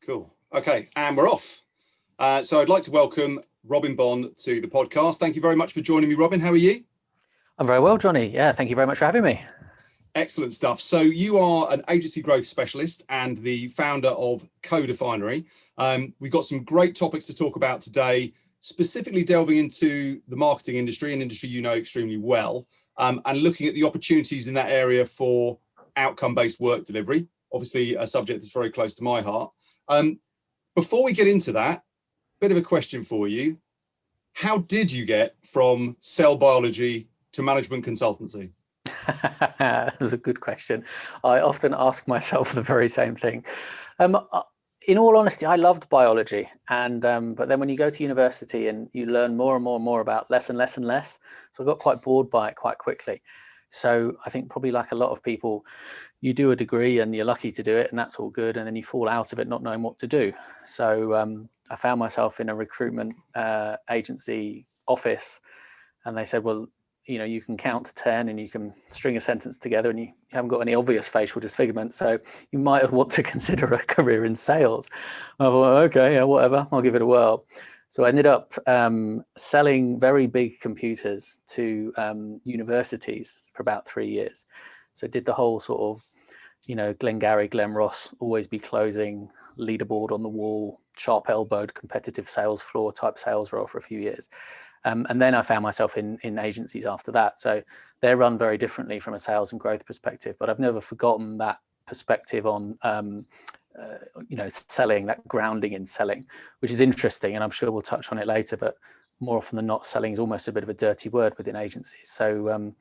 Cool. Okay, and we're off. So I'd like to welcome Robin Bonn to the podcast. Thank you very much for joining me, Robin. How are you? I'm very well, Johnny. Yeah, thank you very much for having me. Excellent stuff. So you are an agency growth specialist and the founder of Definery. We've got some great topics to talk about today, specifically delving into the marketing industry, an industry you know extremely well, and looking at the opportunities in that area for outcome-based work delivery, obviously a subject that's very close to my heart. Before we get into that, bit of a question for you. How did you get from cell biology to management consultancy? That's a good question. I often ask myself the very same thing. In all honesty, I loved biology, and but then when you go to university and you learn more and more and more about less and less and less, so I got quite bored by it quite quickly. So I think probably like a lot of people, you do a degree and you're lucky to do it, and that's all good, and then you fall out of it not knowing what to do. So I found myself in a recruitment agency office, and they said, well, you know, you can count to 10 and you can string a sentence together, and you haven't got any obvious facial disfigurement, so you might want to consider a career in sales. I thought, okay, yeah, whatever, I'll give it a whirl. So I ended up selling very big computers to universities for about 3 years. So did the whole sort of, you know, Glengarry, Glen Ross, always be closing, leaderboard on the wall, sharp elbowed competitive sales floor type sales role for a few years. And then I found myself in agencies after that. So they're run very differently from a sales and growth perspective, but I've never forgotten that perspective on, you know, selling, that grounding in selling, which is interesting. And I'm sure we'll touch on it later, but more often than not, selling is almost a bit of a dirty word within agencies. So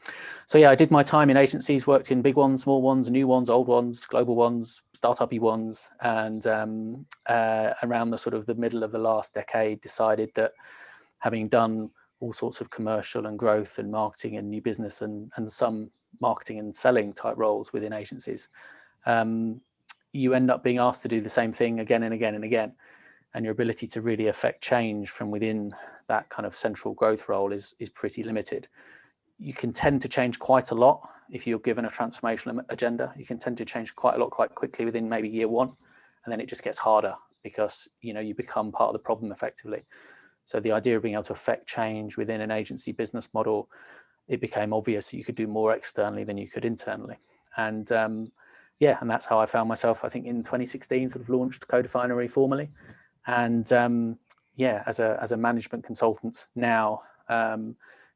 yeah, I did my time in agencies, worked in big ones, small ones, new ones, old ones, global ones, startup-y ones. And around the sort of the middle of the last decade, decided that having done all sorts of commercial and growth and marketing and new business and some marketing and selling type roles within agencies, you end up being asked to do the same thing again and again and again. And your ability to really affect change from within that kind of central growth role is pretty limited. You can tend to change quite a lot if you're given a transformational agenda. You can tend to change quite a lot quite quickly within maybe year one, and then it just gets harder because, you know, you become part of the problem effectively. So the idea of being able to affect change within an agency business model, it became obvious that you could do more externally than you could internally. And yeah, and that's how I found myself, I think in 2016, sort of launched Definery formally. And yeah, as a management consultant now,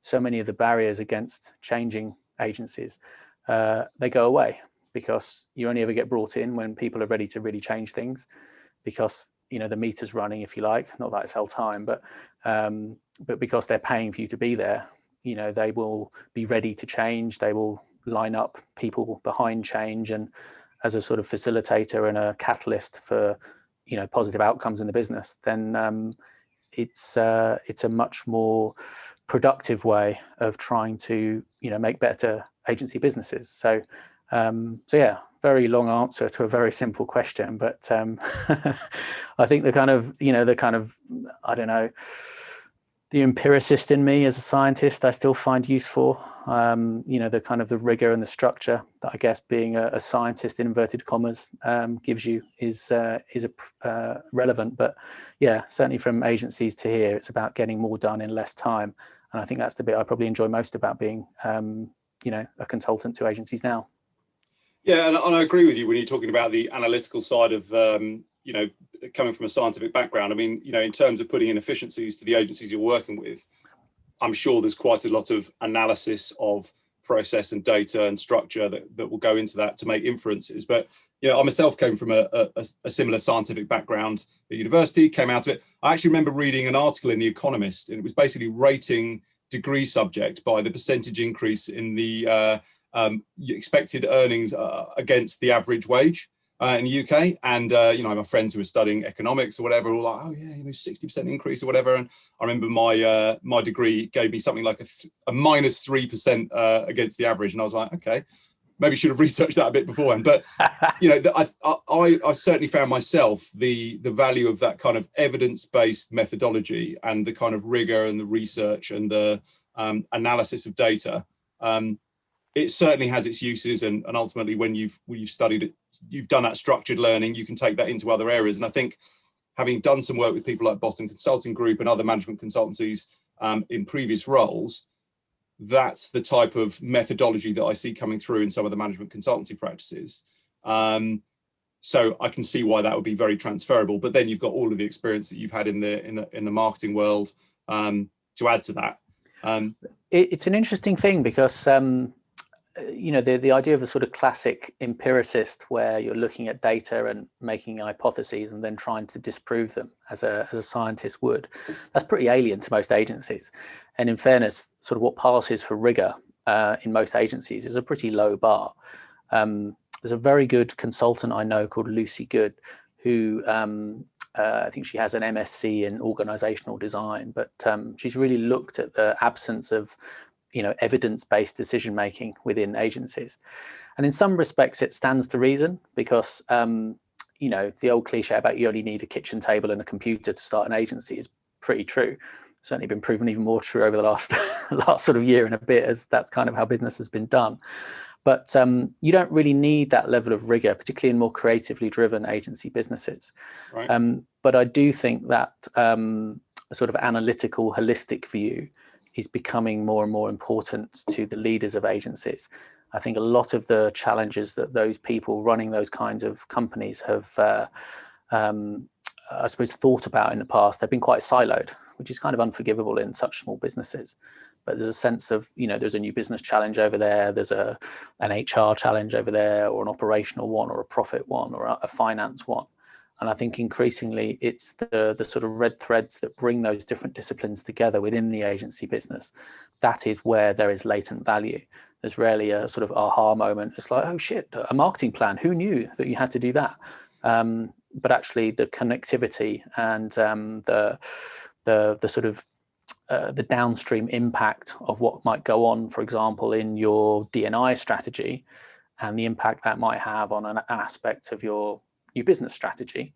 so many of the barriers against changing agencies, they go away because you only ever get brought in when people are ready to really change things, because, you know, the meter's running, if you like, not that it's all time, but because they're paying for you to be there, you know, they will be ready to change. They will line up people behind change, and as a sort of facilitator and a catalyst for, you know, positive outcomes in the business, then it's a much more productive way of trying to, you know, make better agency businesses. So yeah, very long answer to a very simple question, but I think the kind of, I don't know, the empiricist in me as a scientist, I still find useful. You know, the kind of the rigor and the structure that I guess being a scientist in inverted commas gives you is relevant. But yeah, certainly from agencies to here, it's about getting more done in less time. And I think that's the bit I probably enjoy most about being, you know, a consultant to agencies now. Yeah, and I agree with you when you're talking about the analytical side of, you know, coming from a scientific background. I mean, you know, in terms of putting in efficiencies to the agencies you're working with, I'm sure there's quite a lot of analysis of process and data and structure that will go into that to make inferences. But, you know, I myself came from a similar scientific background at university, came out of it. I actually remember reading an article in The Economist, and it was basically rating degree subject by the percentage increase in the expected earnings against the average wage in the UK. And, you know, my friends who were studying economics or whatever were like, oh yeah, you know, 60% increase or whatever. And I remember my degree gave me something like a minus 3% against the average. And I was like, okay, maybe should have researched that a bit beforehand. But, you know, I certainly found myself the value of that kind of evidence-based methodology and the kind of rigor and the research and the analysis of data it certainly has its uses, and ultimately when you've studied it, you've done that structured learning, you can take that into other areas. And I think having done some work with people like Boston Consulting Group and other management consultancies in previous roles, that's the type of methodology that I see coming through in some of the management consultancy practices. So I can see why that would be very transferable. But then you've got all of the experience that you've had in the marketing world to add to that. It's an interesting thing because the idea of a sort of classic empiricist where you're looking at data and making hypotheses and then trying to disprove them as a scientist would, that's pretty alien to most agencies. And in fairness, sort of what passes for rigor in most agencies is a pretty low bar. There's a very good consultant I know called Lucy Good, who I think she has an MSc in organizational design, but she's really looked at the absence of evidence-based decision making within agencies, and in some respects it stands to reason because the old cliche about you only need a kitchen table and a computer to start an agency is pretty true. Certainly been proven even more true over the last sort of year and a bit, as that's kind of how business has been done. But you don't really need that level of rigor, particularly in more creatively driven agency businesses. Right. But I do think that a sort of analytical, holistic view is becoming more and more important to the leaders of agencies. I think a lot of the challenges that those people running those kinds of companies have, I suppose, thought about in the past, they've been quite siloed, which is kind of unforgivable in such small businesses. But there's a sense of, there's a new business challenge over there, there's an HR challenge over there, or an operational one, or a profit one, or a finance one. And I think increasingly it's the sort of red threads that bring those different disciplines together within the agency business. That is where there is latent value. There's rarely a sort of aha moment. It's like, oh shit, a marketing plan. Who knew that you had to do that? But actually the connectivity and the sort of the downstream impact of what might go on, for example, in your D&I strategy, and the impact that might have on an aspect of your new business strategy,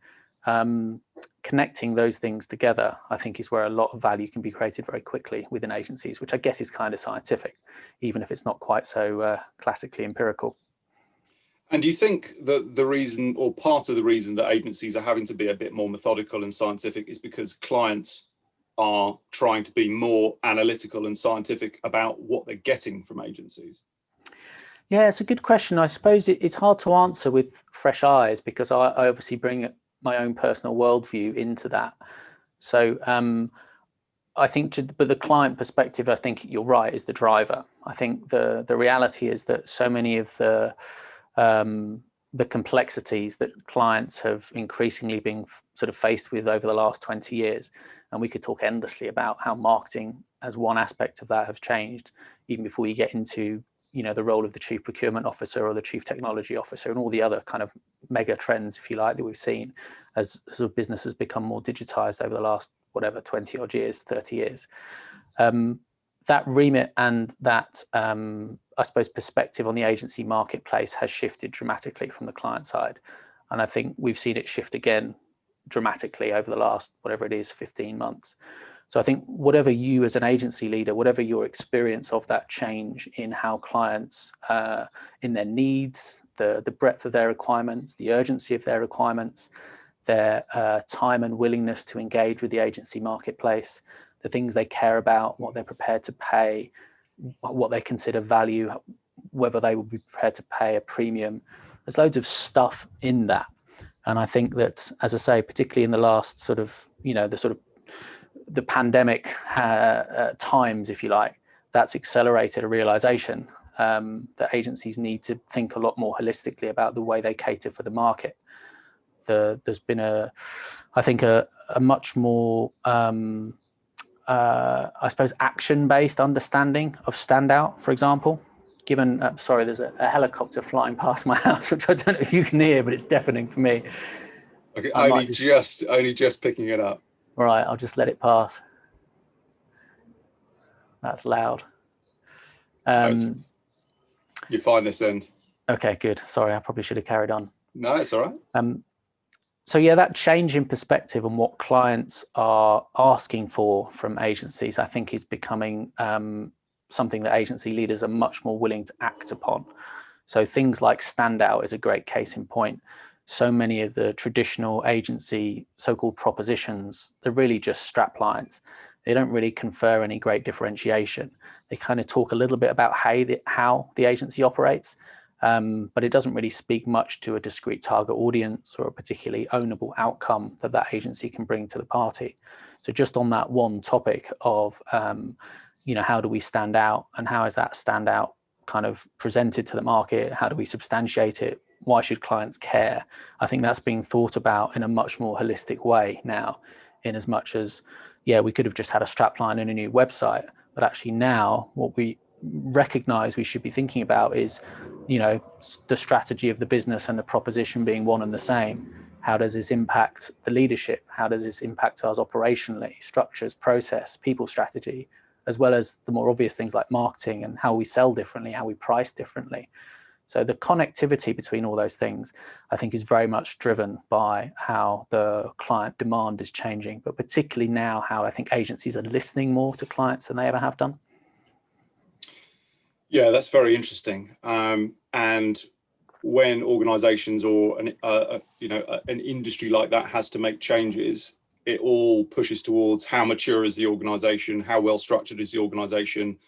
connecting those things together, I think, is where a lot of value can be created very quickly within agencies, which I guess is kind of scientific, even if it's not quite so classically empirical. And do you think that the reason, or part of the reason, that agencies are having to be a bit more methodical and scientific is because clients are trying to be more analytical and scientific about what they're getting from agencies? Yeah, it's a good question. I suppose it's hard to answer with fresh eyes because I obviously bring my own personal worldview into that. So I think, but the client perspective, I think you're right, is the driver. I think the reality is that so many of the complexities that clients have increasingly been sort of faced with over the last 20 years, and we could talk endlessly about how marketing as one aspect of that has changed, even before you get into the role of the chief procurement officer or the chief technology officer and all the other kind of mega trends, if you like, that we've seen as sort of business has become more digitized over the last, 20 odd years, 30 years. That remit and that, I suppose, perspective on the agency marketplace has shifted dramatically from the client side. And I think we've seen it shift again dramatically over the last, 15 months. So I think whatever you as an agency leader, whatever your experience of that change in how clients, in their needs, the breadth of their requirements, the urgency of their requirements, their time and willingness to engage with the agency marketplace, the things they care about, what they're prepared to pay, what they consider value, whether they will be prepared to pay a premium. There's loads of stuff in that. And I think that, as I say, particularly in the last sort of, the pandemic times, if you like, that's accelerated a realization that agencies need to think a lot more holistically about the way they cater for the market. There's been a much more, I suppose, action-based understanding of standout, for example. Given, sorry, there's a helicopter flying past my house, which I don't know if you can hear, but it's deafening for me. Okay, only just picking it up. All right, I'll just let it pass. That's loud. You find this end. Okay, good. Sorry, I probably should have carried on. No, it's all right. So yeah, that change in perspective on what clients are asking for from agencies, I think, is becoming something that agency leaders are much more willing to act upon. So things like standout is a great case in point. So many of the traditional agency so-called propositions, they're really just strap lines. They don't really confer any great differentiation. They kind of talk a little bit about how the agency operates, but it doesn't really speak much to a discrete target audience or a particularly ownable outcome that that agency can bring to the party. So just on that one topic of, how do we stand out, and how is that standout kind of presented to the market? How do we substantiate it? Why should clients care? I think that's being thought about in a much more holistic way now, in as much as, we could have just had a strapline and a new website, but actually now what we recognize we should be thinking about is, the strategy of the business and the proposition being one and the same. How does this impact the leadership? How does this impact us operationally, structures, process, people strategy, as well as the more obvious things like marketing and how we sell differently, how we price differently. So the connectivity between all those things, I think, is very much driven by how the client demand is changing, but particularly now how I think agencies are listening more to clients than they ever have done. Yeah, that's very interesting. And when organizations or an industry like that has to make changes, it all pushes towards how mature is the organization, how well structured is the organization,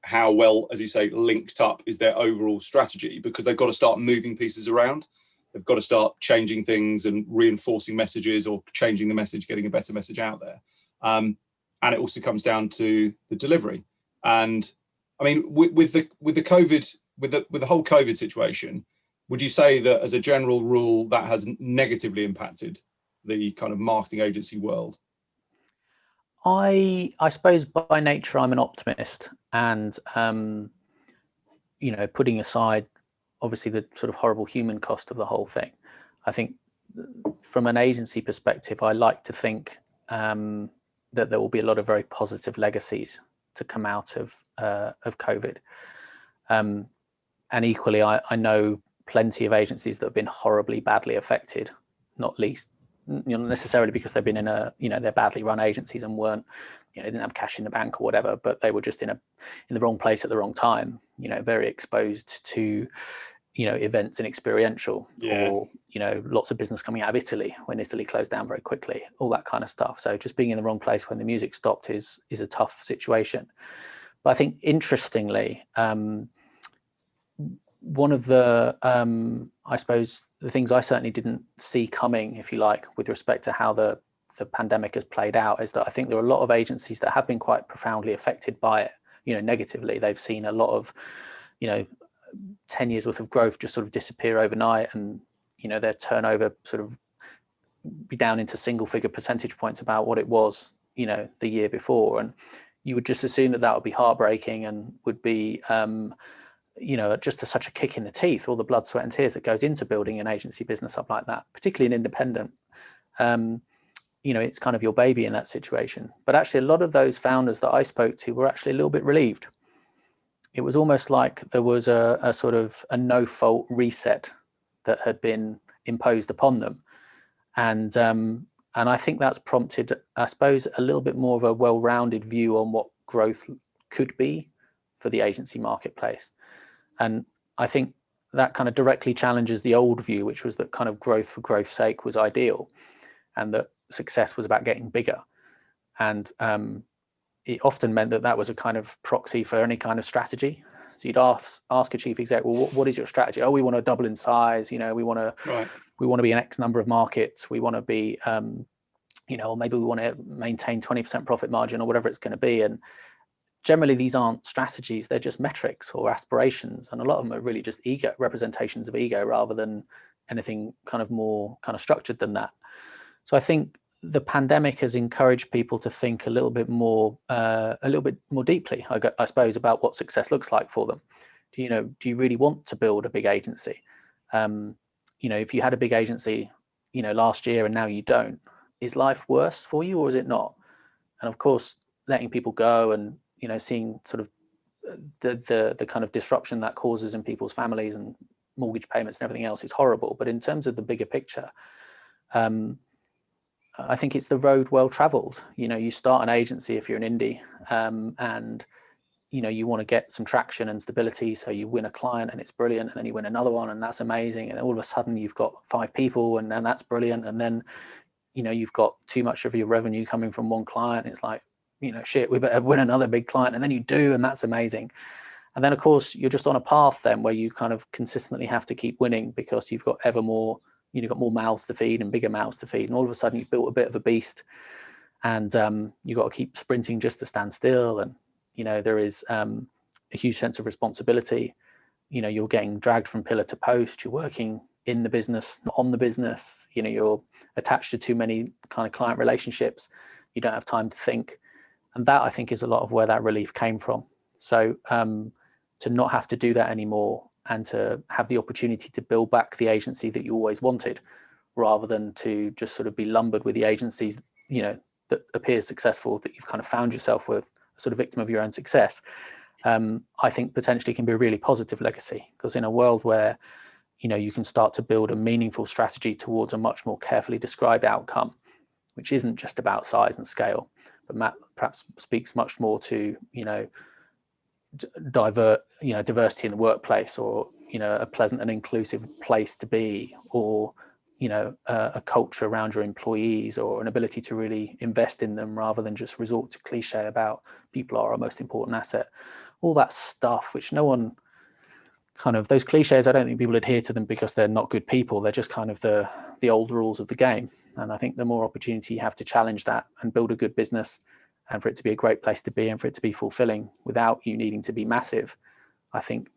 how well, as you say, linked up is their overall strategy, because they've got to start moving pieces around. They've got to start changing things and reinforcing messages, or changing the message, getting a better message out there. And it also comes down to the delivery. And I mean, with the whole COVID situation, would you say that as a general rule that has negatively impacted the kind of marketing agency world? I suppose by nature I'm an optimist, and putting aside obviously the sort of horrible human cost of the whole thing, I think from an agency perspective, I like to think that there will be a lot of very positive legacies to come out of COVID. And equally, I know plenty of agencies that have been horribly badly affected, not least necessarily because they've been in they're badly run agencies and weren't, they didn't have cash in the bank or whatever, but they were just in the wrong place at the wrong time, very exposed to, events and experiential, or, lots of business coming out of Italy when Italy closed down very quickly, all that kind of stuff. So just being in the wrong place when the music stopped is a tough situation. But I think interestingly, one of the, I suppose, the things I certainly didn't see coming, if you like, with respect to how the pandemic has played out, is that I think there are a lot of agencies that have been quite profoundly affected by it, negatively. They've seen a lot of, 10 years worth of growth just sort of disappear overnight, and, their turnover sort of be down into single figure percentage points about what it was, the year before. And you would just assume that would be heartbreaking and would be, just such a kick in the teeth, all the blood, sweat and tears that goes into building an agency business up like that, particularly an independent. It's kind of your baby in that situation. But actually, a lot of those founders that I spoke to were actually a little bit relieved. It was almost like there was a sort of a no-fault reset that had been imposed upon them. And I think that's prompted, I suppose, a little bit more of a well-rounded view on what growth could be for the agency marketplace. And I think that kind of directly challenges the old view, which was that kind of growth for growth's sake was ideal, and that success was about getting bigger. And it often meant that was a kind of proxy for any kind of strategy. So you'd ask a chief exec, well, what is your strategy? Oh, we want to double in size. We want to be in X number of markets. We want to be, or maybe we want to maintain 20% profit margin, or whatever it's going to be. And generally, these aren't strategies; they're just metrics or aspirations, and a lot of them are really just ego representations of ego, rather than anything kind of more kind of structured than that. So I think the pandemic has encouraged people to think a little bit more deeply, I suppose, about what success looks like for them. Do you really want to build a big agency? If you had a big agency, last year and now you don't, is life worse for you, or is it not? And of course, letting people go and, seeing sort of the kind of disruption that causes in people's families and mortgage payments and everything else is horrible. But in terms of the bigger picture, I think it's the road well traveled. You start an agency if you're an indie, and you want to get some traction and stability. So you win a client and it's brilliant. And then you win another one and that's amazing. And all of a sudden you've got 5 people and then that's brilliant. And then, you've got too much of your revenue coming from one client. It's like, shit, we better win another big client. And then you do, and that's amazing. And then of course you're just on a path then where you kind of consistently have to keep winning because you've got ever more, you've got more mouths to feed and bigger mouths to feed. And all of a sudden you've built a bit of a beast, and you've got to keep sprinting just to stand still. And, there is a huge sense of responsibility. You're getting dragged from pillar to post. You're working in the business, not on the business. You're attached to too many kind of client relationships. You don't have time to think. And that, I think, is a lot of where that relief came from. So to not have to do that anymore and to have the opportunity to build back the agency that you always wanted, rather than to just sort of be lumbered with the agencies, that appear successful, that you've kind of found yourself with, a sort of victim of your own success, I think potentially can be a really positive legacy. Because in a world where, you can start to build a meaningful strategy towards a much more carefully described outcome, which isn't just about size and scale, but perhaps speaks much more to, diversity in the workplace, or, a pleasant and inclusive place to be, or, a culture around your employees, or an ability to really invest in them rather than just resort to cliche about people are our most important asset. All that stuff, which no one those cliches, I don't think people adhere to them because they're not good people. They're just kind of the old rules of the game. And I think the more opportunity you have to challenge that and build a good business, and for it to be a great place to be, and for it to be fulfilling without you needing to be massive, I think,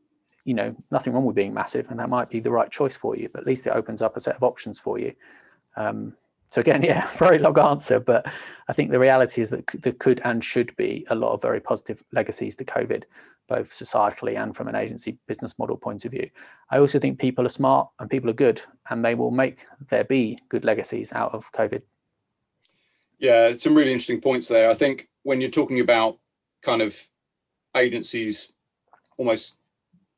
nothing wrong with being massive, and that might be the right choice for you, but at least it opens up a set of options for you. So again, yeah, very long answer, but I think the reality is that there could and should be a lot of very positive legacies to COVID, both societally and from an agency business model point of view. I also think people are smart and people are good, and they will make there be good legacies out of COVID. Yeah, some really interesting points there. I think when you're talking about kind of agencies almost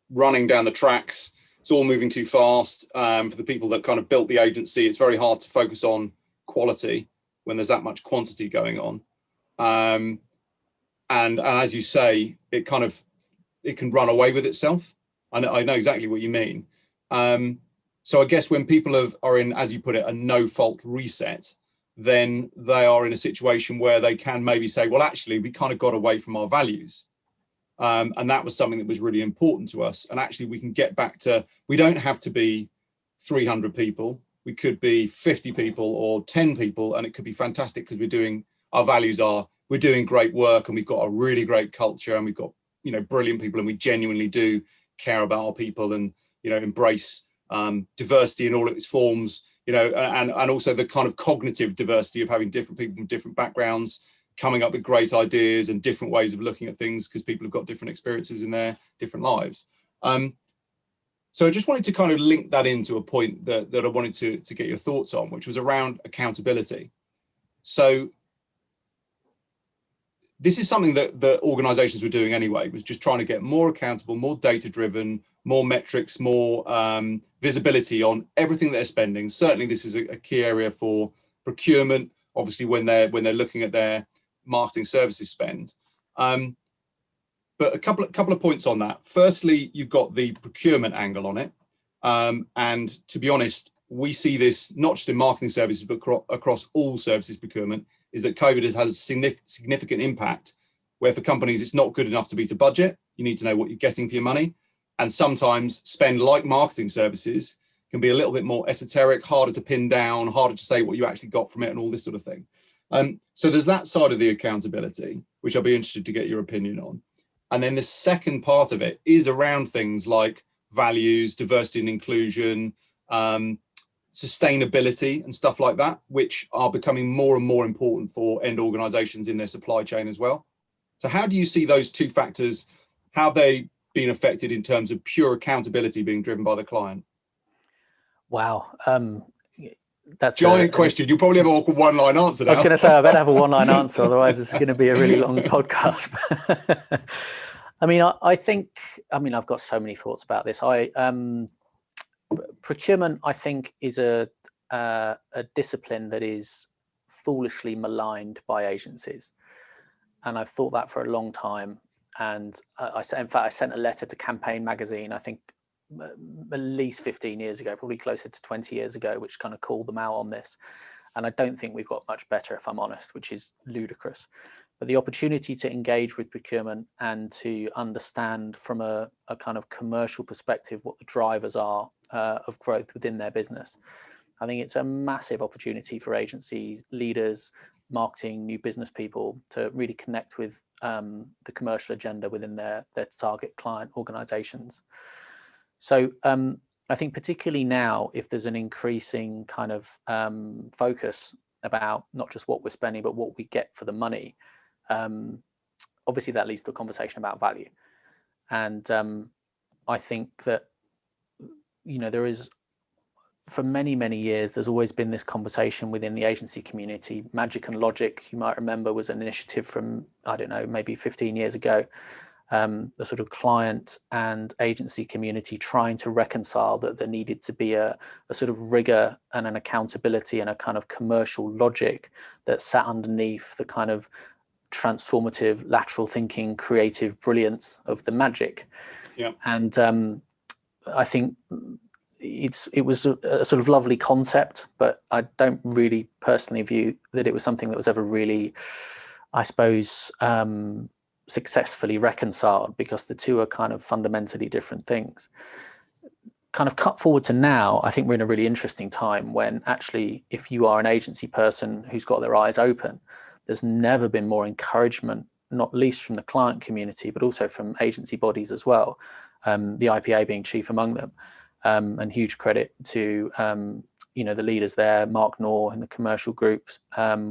running down the tracks, it's all moving too fast. For the people that kind of built the agency, it's very hard to focus on quality when there's that much quantity going on. And as you say, it can run away with itself. I know exactly what you mean. So I guess when people are in, as you put it, a no-fault reset, then they are in a situation where they can maybe say, well, actually, we kind of got away from our values. And that was something that was really important to us. And actually, we can get back to, we don't have to be 300 people. We could be 50 people or 10 people, and it could be fantastic because our values are, we're doing great work, and we've got a really great culture, and we've got, brilliant people, and we genuinely do care about our people, and, embrace diversity in all its forms, and also the kind of cognitive diversity of having different people from different backgrounds coming up with great ideas and different ways of looking at things, because people have got different experiences in their different lives. So I just wanted to kind of link that into a point that I wanted to get your thoughts on, which was around accountability. So this is something that organizations were doing anyway, was just trying to get more accountable, more data-driven, more metrics, more visibility on everything they're spending. Certainly this is a key area for procurement, obviously when they're looking at their marketing services spend. But a couple of points on that. Firstly, you've got the procurement angle on it. And to be honest, we see this not just in marketing services, but across all services procurement, is that COVID has had a significant impact, where for companies, it's not good enough to beat a budget. You need to know what you're getting for your money. And sometimes spend like marketing services can be a little bit more esoteric, harder to pin down, harder to say what you actually got from it, and all this sort of thing. So there's that side of the accountability, which I'll be interested to get your opinion on. And then the second part of it is around things like values, diversity and inclusion, sustainability and stuff like that, which are becoming more and more important for end organizations in their supply chain as well. So how do you see those two factors? How have they been affected in terms of pure accountability being driven by the client? Wow. That's giant question. You probably have a one-line answer now. I was going to say, I better have a one-line answer, otherwise it's going to be a really long podcast. I mean, I think, I've got so many thoughts about this. Procurement, I think, is a discipline that is foolishly maligned by agencies. And I've thought that for a long time. And in fact, I sent a letter to Campaign magazine, I think at least 15 years ago, probably closer to 20 years ago, which kind of called them out on this. And I don't think we've got much better, if I'm honest, which is ludicrous. But the opportunity to engage with procurement and to understand from a kind of commercial perspective what the drivers are of growth within their business, I think it's a massive opportunity for agencies, leaders, marketing, new business people to really connect with the commercial agenda within their target client organizations. So I think particularly now, if there's an increasing kind of focus about not just what we're spending, but what we get for the money, obviously that leads to a conversation about value. And I think that, there is, for many, many years, there's always been this conversation within the agency community. Magic and Logic, you might remember, was an initiative from, I don't know, maybe 15 years ago. The sort of client and agency community trying to reconcile that there needed to be a sort of rigor and an accountability and a kind of commercial logic that sat underneath the kind of transformative, lateral thinking, creative brilliance of the magic. Yeah. And I think it was a sort of lovely concept, but I don't really personally view that it was something that was ever really, I suppose, successfully reconciled, because the two are kind of fundamentally different things. Kind of cut forward to now, I think we're in a really interesting time when actually, if you are an agency person who's got their eyes open, there's never been more encouragement, not least from the client community, but also from agency bodies as well, the IPA being chief among them. And huge credit to the leaders there, Mark Knorr and the commercial groups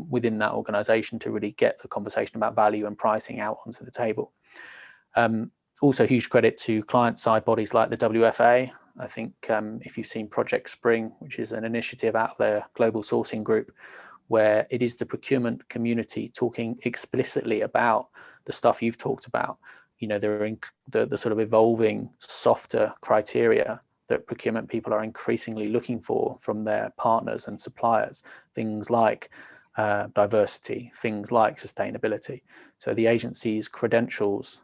within that organization, to really get the conversation about value and pricing out onto the table. Also huge credit to client side bodies like the WFA. I think if you've seen Project Spring, which is an initiative out of their global sourcing group, where it is the procurement community talking explicitly about the stuff you've talked about, they're in the sort of evolving softer criteria that procurement people are increasingly looking for from their partners and suppliers, things like diversity, things like sustainability. So the agency's credentials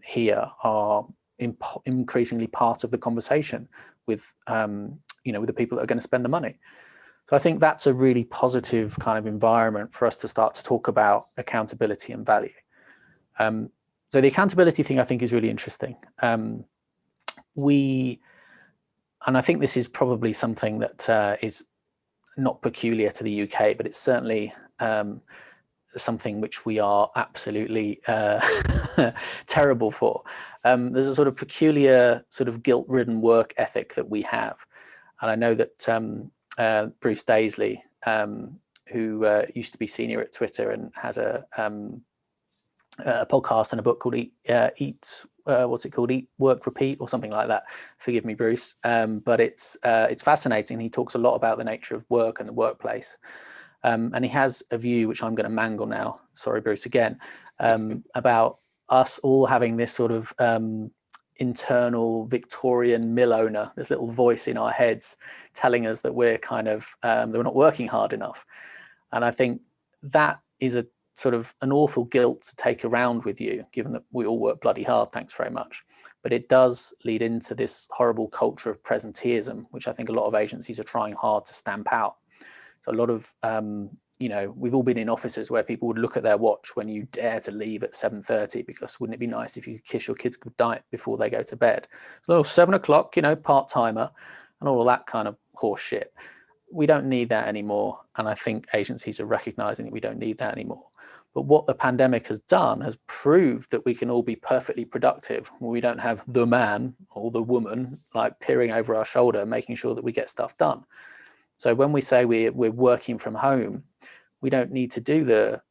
here are increasingly part of the conversation with, with the people that are going to spend the money. So I think that's a really positive kind of environment for us to start to talk about accountability and value. So the accountability thing I think is really interesting. And I think this is probably something that is not peculiar to the UK, but it's certainly something which we are absolutely terrible for. There's a sort of peculiar sort of guilt-ridden work ethic that we have. And I know that Bruce Daisley, who used to be senior at Twitter and has a podcast and a book called Eat, Work, Repeat, or something like that. Forgive me, Bruce. But it's fascinating. He talks a lot about the nature of work and the workplace. And he has a view, which I'm going to mangle now. Sorry, Bruce, again, about us all having this sort of internal Victorian mill owner, this little voice in our heads telling us that we're kind of, that we're not working hard enough. And I think that is a sort of an awful guilt to take around with you, given that we all work bloody hard, thanks very much. But it does lead into this horrible culture of presenteeism, which I think a lot of agencies are trying hard to stamp out. So a lot of, we've all been in offices where people would look at their watch when you dare to leave at 7:30, because wouldn't it be nice if you could kiss your kids goodnight before they go to bed? So 7 o'clock, part-timer and all of that kind of horse shit. We don't need that anymore. And I think agencies are recognizing that we don't need that anymore. But what the pandemic has done has proved that we can all be perfectly productive when we don't have the man or the woman like peering over our shoulder, making sure that we get stuff done. So when we say we're working from home, we don't need to do the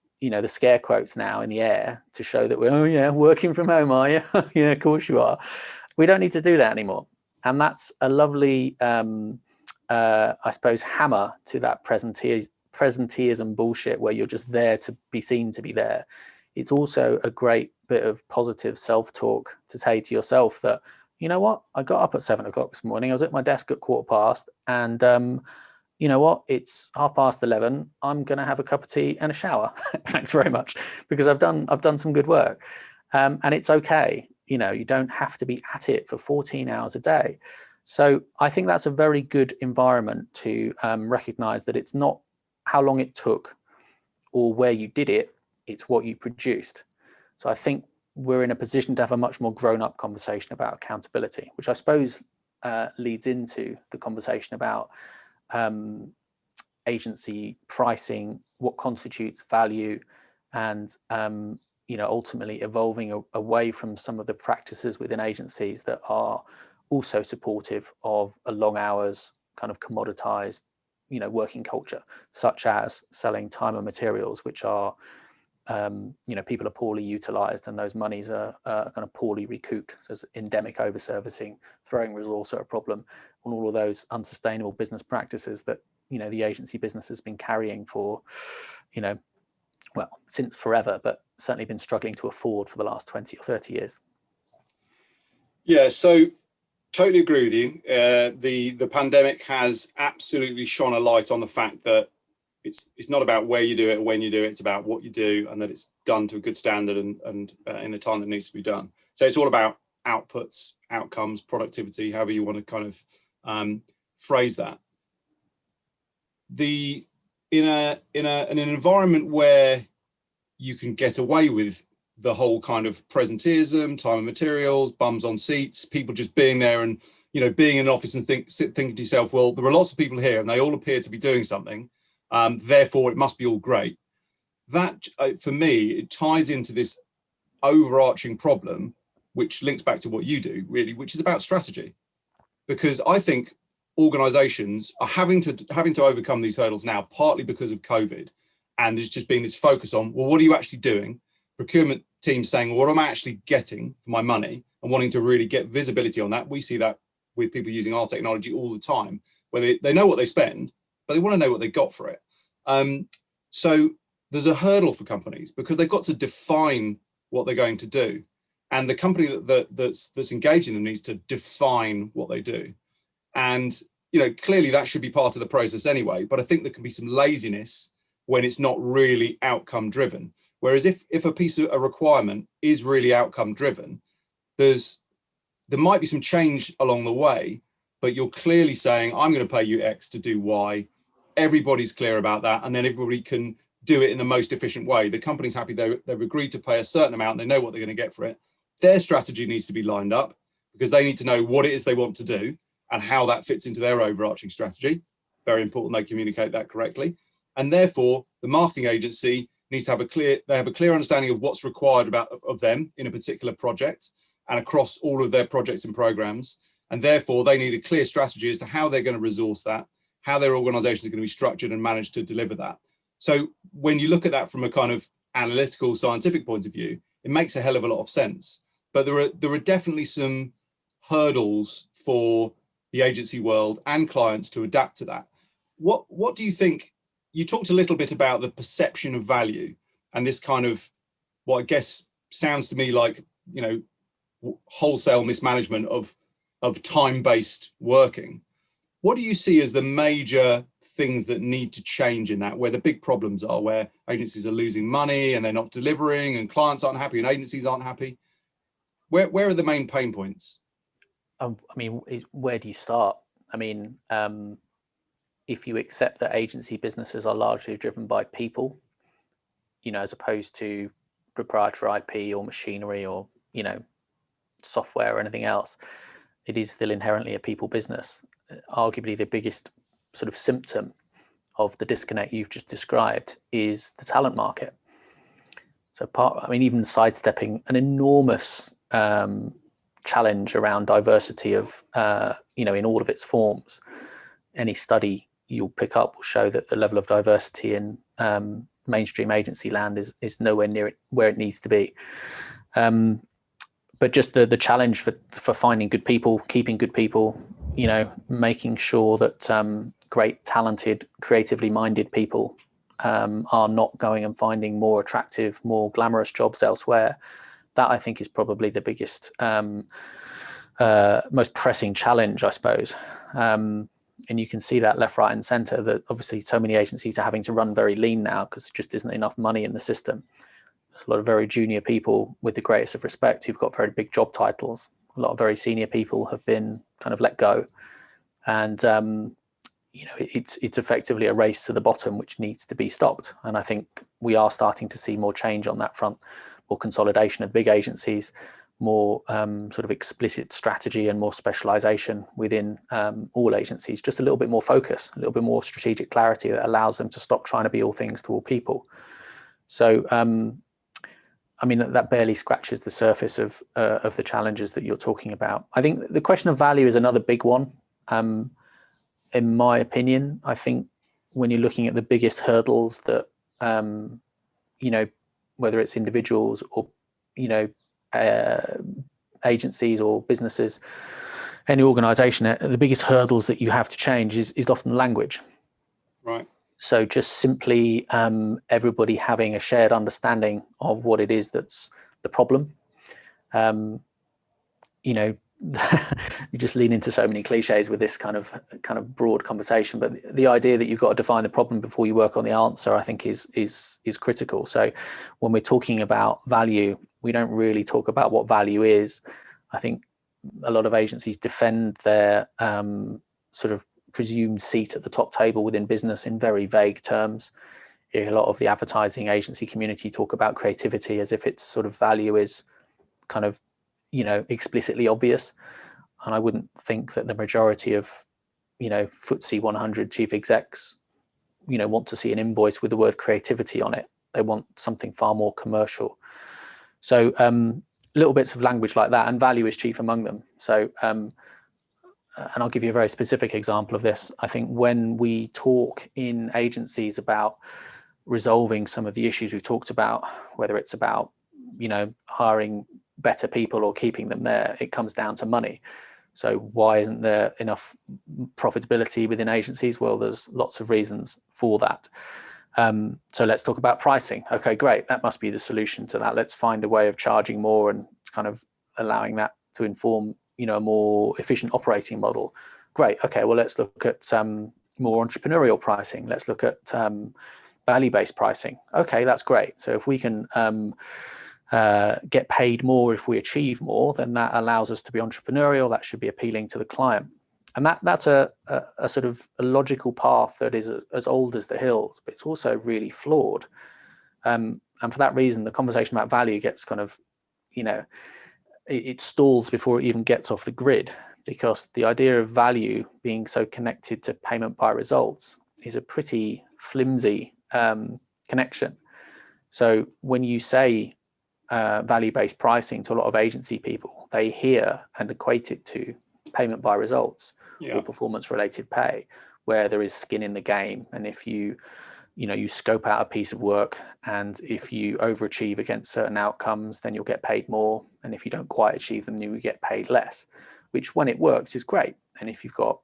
scare quotes now in the air to show that we're, working from home, are you? Yeah, of course you are. We don't need to do that anymore. And that's a lovely, I suppose, hammer to that presenteeism bullshit where you're just there to be seen to be there. It's also a great bit of positive self-talk to say to yourself that, you know what, I got up at 7 o'clock this morning. I was at my desk at 15:15, and you know what, it's 11:30. I'm going to have a cup of tea and a shower. Thanks very much, because I've done some good work. And it's okay. You know, you don't have to be at it for 14 hours a day. So I think that's a very good environment to recognize that it's not how long it took or where you did it, it's what you produced. So I think we're in a position to have a much more grown-up conversation about accountability, which I suppose leads into the conversation about agency pricing, what constitutes value, and you know, ultimately evolving away from some of the practices within agencies that are also supportive of a long hours kind of commoditized, you know, working culture, such as selling time and materials, which are you know, people are poorly utilized and those monies are kind of poorly recouped. So it's endemic over-servicing, throwing resource at a problem, and all of those unsustainable business practices that, you know, the agency business has been carrying for, you know, well, since forever, but certainly been struggling to afford for the last 20 or 30 years. Yeah, so totally agree with you. The pandemic has absolutely shone a light on the fact that it's not about where you do it or when you do it, it's about what you do, and that it's done to a good standard and in the time that needs to be done. So it's all about outputs, outcomes, productivity, however you want to kind of phrase that. In an environment where you can get away with the whole kind of presenteeism, time and materials, bums on seats, people just being there and, you know, being in an office and thinking to yourself, well, there are lots of people here and they all appear to be doing something. Therefore, it must be all great. That, for me, it ties into this overarching problem, which links back to what you do, really, which is about strategy. Because I think organizations are having to overcome these hurdles now, partly because of COVID. And there's just been this focus on, well, what are you actually doing? Procurement teams saying, well, what am I actually getting for my money? And wanting to really get visibility on that. We see that with people using our technology all the time, where they know what they spend, but they want to know what they got for it. So there's a hurdle for companies because they've got to define what they're going to do. And the company that's engaging them needs to define what they do. And, you know, clearly that should be part of the process anyway, but I think there can be some laziness when it's not really outcome driven. Whereas if a piece of a requirement is really outcome driven, there might be some change along the way, but you're clearly saying, I'm going to pay you X to do Y. Everybody's clear about that. And then everybody can do it in the most efficient way. The company's happy they've agreed to pay a certain amount and they know what they're going to get for it. Their strategy needs to be lined up because they need to know what it is they want to do and how that fits into their overarching strategy. Very important they communicate that correctly. And therefore, the marketing agency needs to have a clear understanding of what's required of them in a particular project and across all of their projects and programs. And therefore, they need a clear strategy as to how they're going to resource that, how their organization is going to be structured and manage to deliver that. So when you look at that from a kind of analytical, scientific point of view, it makes a hell of a lot of sense. But there are definitely some hurdles for the agency world and clients to adapt to that. What do you think? You talked a little bit about the perception of value and this kind of, what I guess sounds to me like, you know, wholesale mismanagement of time-based working. What do you see as the major things that need to change in that, where the big problems are, where agencies are losing money and they're not delivering and clients aren't happy and agencies aren't happy? Where are the main pain points? I mean, where do you start? I mean, if you accept that agency businesses are largely driven by people, you know, as opposed to proprietary IP or machinery or, you know, software or anything else, it is still inherently a people business. Arguably the biggest sort of symptom of the disconnect you've just described is the talent market. So even sidestepping an enormous challenge around diversity of, you know, in all of its forms. Any study you'll pick up will show that the level of diversity in mainstream agency land is nowhere near where it needs to be. But just the challenge for finding good people, keeping good people, you know, making sure that great, talented, creatively minded people are not going and finding more attractive, more glamorous jobs elsewhere. That, I think, is probably the biggest, most pressing challenge, I suppose. And you can see that left, right, and center, that obviously so many agencies are having to run very lean now because there just isn't enough money in the system. There's a lot of very junior people, with the greatest of respect, who've got very big job titles. A lot of very senior people have been kind of let go, and it's effectively a race to the bottom, which needs to be stopped. And I think we are starting to see more change on that front, more consolidation of big agencies, more sort of explicit strategy and more specialization within all agencies, just a little bit more focus, a little bit more strategic clarity that allows them to stop trying to be all things to all people. So I mean, that barely scratches the surface of the challenges that you're talking about. I think the question of value is another big one. In my opinion, I think when you're looking at the biggest hurdles that, whether it's individuals or, agencies or businesses, any organization, the biggest hurdles that you have to change is often language. Right. So just simply everybody having a shared understanding of what it is that's the problem. You just lean into so many cliches with this kind of broad conversation, but the idea that you've got to define the problem before you work on the answer, I think is critical. So when we're talking about value, we don't really talk about what value is. I think a lot of agencies defend their sort of presumed seat at the top table within business in very vague terms. A lot of the advertising agency community talk about creativity as if its sort of value is kind of explicitly obvious, and I wouldn't think that the majority of FTSE 100 chief execs want to see an invoice with the word creativity on it. They want something far more commercial. So little bits of language like that, and value is chief among them. So and I'll give you a very specific example of this. I think when we talk in agencies about resolving some of the issues we've talked about, whether it's about hiring better people or keeping them there, it comes down to money. So why isn't there enough profitability within agencies? Well, there's lots of reasons for that. So let's talk about pricing. Okay, great. That must be the solution to that. Let's find a way of charging more and kind of allowing that to inform, a more efficient operating model. Great. Okay, well, let's look at more entrepreneurial pricing. Let's look at value-based pricing. Okay, that's great. So if we can get paid more if we achieve more, then that allows us to be entrepreneurial. That should be appealing to the client. And that's a sort of a logical path that is as old as the hills, but it's also really flawed. And for that reason, the conversation about value gets kind of, it stalls before it even gets off the grid, because the idea of value being so connected to payment by results is a pretty flimsy connection. So when you say value-based pricing to a lot of agency people, they hear and equate it to payment by results or performance-related pay, where there is skin in the game. And if you scope out a piece of work, and if you overachieve against certain outcomes, then you'll get paid more. And if you don't quite achieve them, you get paid less, which when it works is great. And if you've got,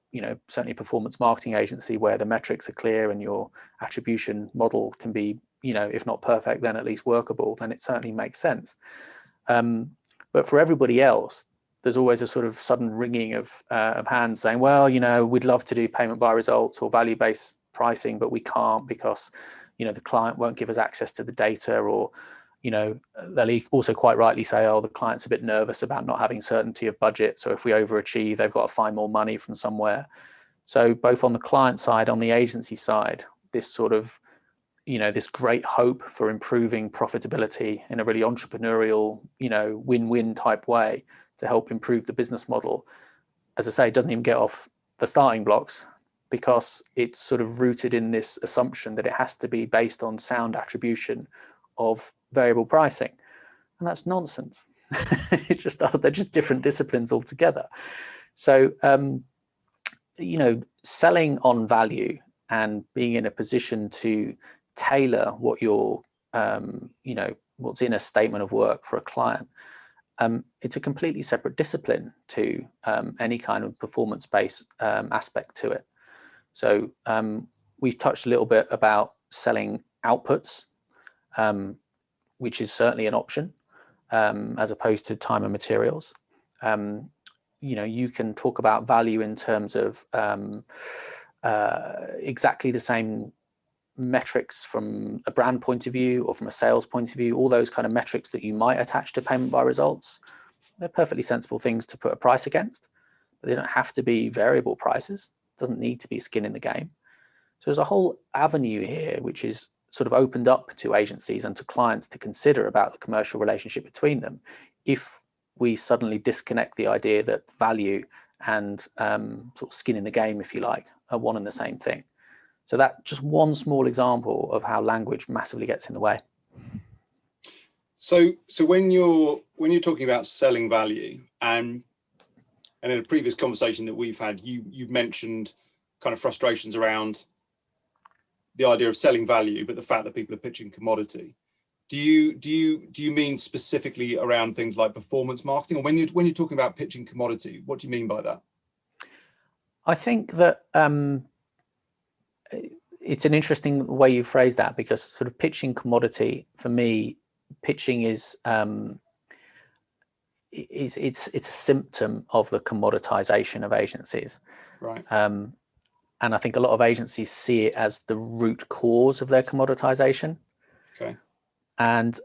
certainly a performance marketing agency where the metrics are clear and your attribution model can be, if not perfect, then at least workable, then it certainly makes sense. But for everybody else, there's always a sort of sudden wringing of hands saying, well, we'd love to do payment by results or value-based pricing, but we can't because, the client won't give us access to the data, or, they'll also quite rightly say, oh, the client's a bit nervous about not having certainty of budget. So if we overachieve, they've got to find more money from somewhere. So both on the client side, on the agency side, this sort of, this great hope for improving profitability in a really entrepreneurial, win-win type way to help improve the business model, as I say, it doesn't even get off the starting blocks, because it's sort of rooted in this assumption that it has to be based on sound attribution of variable pricing. And that's nonsense. They're just different disciplines altogether. So, selling on value and being in a position to tailor what your, what's in a statement of work for a client, it's a completely separate discipline to any kind of performance-based aspect to it. So we've touched a little bit about selling outputs, which is certainly an option, as opposed to time and materials. You can talk about value in terms of exactly the same metrics from a brand point of view or from a sales point of view, all those kind of metrics that you might attach to payment by results, they're perfectly sensible things to put a price against, but they don't have to be variable prices. It doesn't need to be skin in the game. So there's a whole avenue here which is sort of opened up to agencies and to clients to consider about the commercial relationship between them if we suddenly disconnect the idea that value and sort of skin in the game, if you like, are one and the same thing. So that's just one small example of how language massively gets in the way. So when you're talking about selling value, and in a previous conversation that we've had, you mentioned kind of frustrations around the idea of selling value, but the fact that people are pitching commodity. Do you mean specifically around things like performance marketing, or when you're talking about pitching commodity, what do you mean by that? I think that it's an interesting way you phrase that, because sort of pitching commodity, for me, pitching is it's a symptom of the commoditization of agencies. Right. And I think a lot of agencies see it as the root cause of their commoditization. Okay. And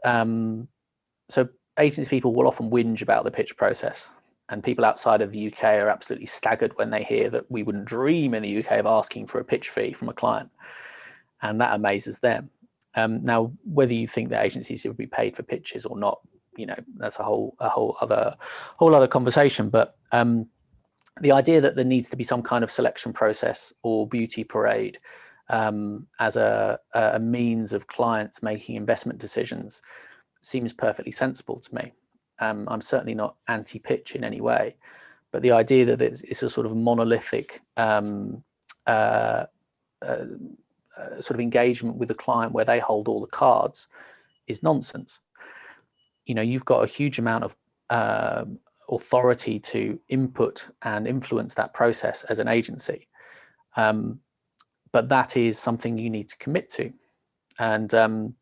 so agency people will often whinge about the pitch process. And people outside of the UK are absolutely staggered when they hear that we wouldn't dream in the UK of asking for a pitch fee from a client. And that amazes them. Now, whether you think that agencies should be paid for pitches or not, that's a whole other conversation. But the idea that there needs to be some kind of selection process or beauty parade as a means of clients making investment decisions seems perfectly sensible to me. I'm certainly not anti-pitch in any way, but the idea that it's a sort of monolithic sort of engagement with the client where they hold all the cards is nonsense. You've got a huge amount of authority to input and influence that process as an agency, but that is something you need to commit to. And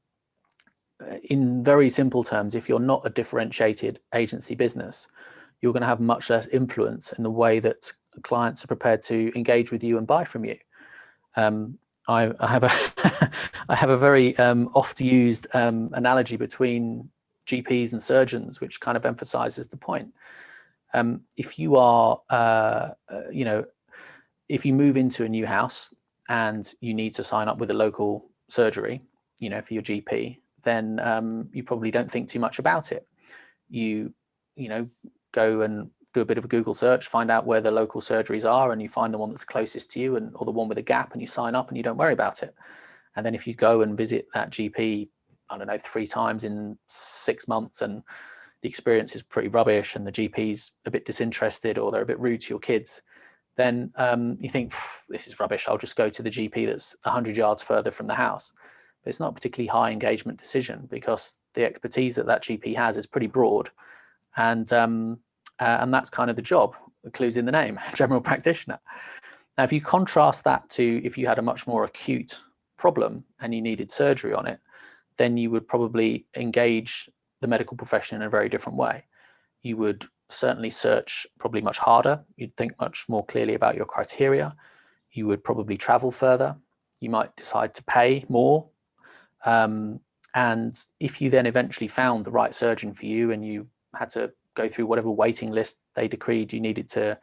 in very simple terms, if you're not a differentiated agency business, you're going to have much less influence in the way that clients are prepared to engage with you and buy from you. I have a very oft used analogy between GPs and surgeons, which kind of emphasizes the point. If you are, if you move into a new house and you need to sign up with a local surgery, for your GP, then you probably don't think too much about it. You go and do a bit of a Google search, find out where the local surgeries are, and you find the one that's closest to you, or the one with a gap, and you sign up and you don't worry about it. And then if you go and visit that GP, I don't know, 3 times in 6 months, and the experience is pretty rubbish, and the GP's a bit disinterested, or they're a bit rude to your kids, then you think, this is rubbish, I'll just go to the GP that's 100 yards further from the house. But it's not a particularly high engagement decision, because the expertise that GP has is pretty broad, and that's kind of the job. The clue's in the name, general practitioner. Now, if you contrast that to if you had a much more acute problem and you needed surgery on it, then you would probably engage the medical profession in a very different way. You would certainly search probably much harder. You'd think much more clearly about your criteria. You would probably travel further. You might decide to pay more. And if you then eventually found the right surgeon for you, and you had to go through whatever waiting list they decreed you needed to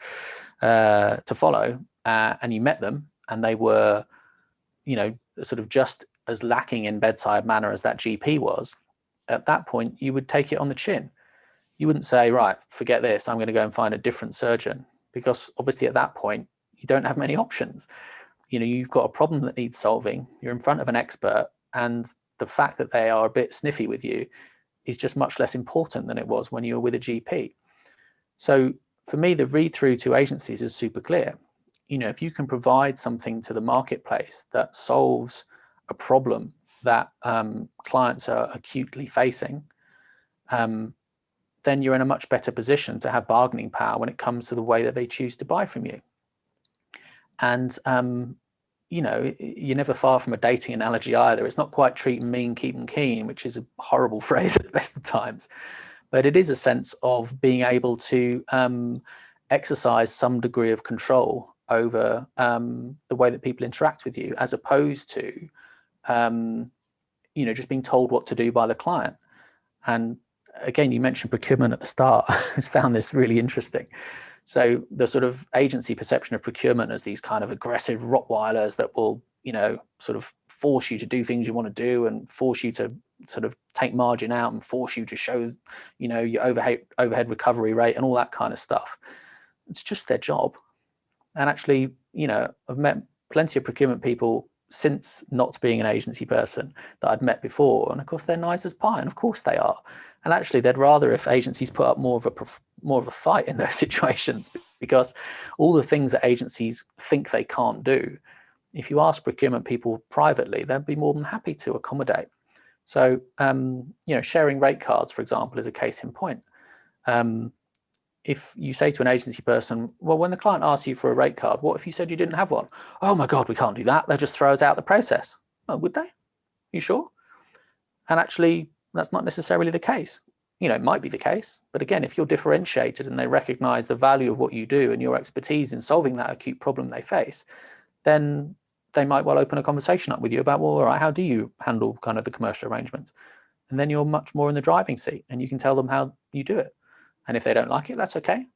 follow, and you met them, and they were, sort of just as lacking in bedside manner as that GP was, at that point, you would take it on the chin. You wouldn't say, right, forget this, I'm going to go and find a different surgeon, because obviously at that point, you don't have many options. You've got a problem that needs solving. You're in front of an expert, and the fact that they are a bit sniffy with you is just much less important than it was when you were with a GP. So for me, the read through to agencies is super clear. If you can provide something to the marketplace that solves a problem that clients are acutely facing, then you're in a much better position to have bargaining power when it comes to the way that they choose to buy from you. And you're never far from a dating analogy either. It's not quite treat them mean, keep them keen, which is a horrible phrase at the best of times. But it is a sense of being able to exercise some degree of control over the way that people interact with you, as opposed to just being told what to do by the client. And again, you mentioned procurement at the start. I found this really interesting. So the sort of agency perception of procurement as these kind of aggressive Rottweilers that will, sort of force you to do things you want to do and force you to sort of take margin out and force you to show, your overhead recovery rate and all that kind of stuff. It's just their job. And actually, I've met plenty of procurement people since not being an agency person that I'd met before. And of course, they're nice as pie. And of course they are. And actually, they'd rather if agencies put up more of a fight in those situations, because all the things that agencies think they can't do, if you ask procurement people privately, they'd be more than happy to accommodate. So, sharing rate cards, for example, is a case in point. If you say to an agency person, well, when the client asks you for a rate card, what if you said you didn't have one? Oh my God, we can't do that. They'll just throw us out the process. Oh, would they? You sure? And actually, that's not necessarily the case. It might be the case, but again, if you're differentiated and they recognize the value of what you do and your expertise in solving that acute problem they face, then they might well open a conversation up with you about, well, all right, how do you handle kind of the commercial arrangements? And then you're much more in the driving seat and you can tell them how you do it. And if they don't like it, that's okay.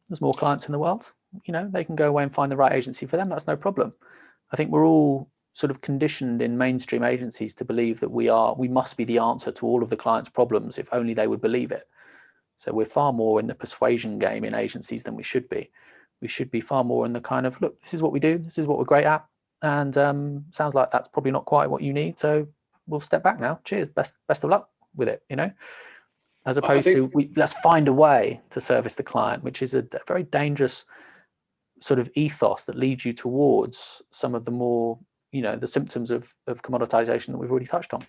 There's more clients in the world. They can go away and find the right agency for them. That's no problem. I think we're all sort of conditioned in mainstream agencies to believe that we must be the answer to all of the clients' problems if only they would believe it. So we're far more in the persuasion game in agencies than we should be. We should be far more in the kind of, look, this is what we do. This is what we're great at. And sounds like that's probably not quite what you need. So we'll step back now. Cheers. Best of luck with it, as opposed to let's find a way to service the client, which is a very dangerous sort of ethos that leads you towards some of the more, the symptoms of commoditization that we've already touched on.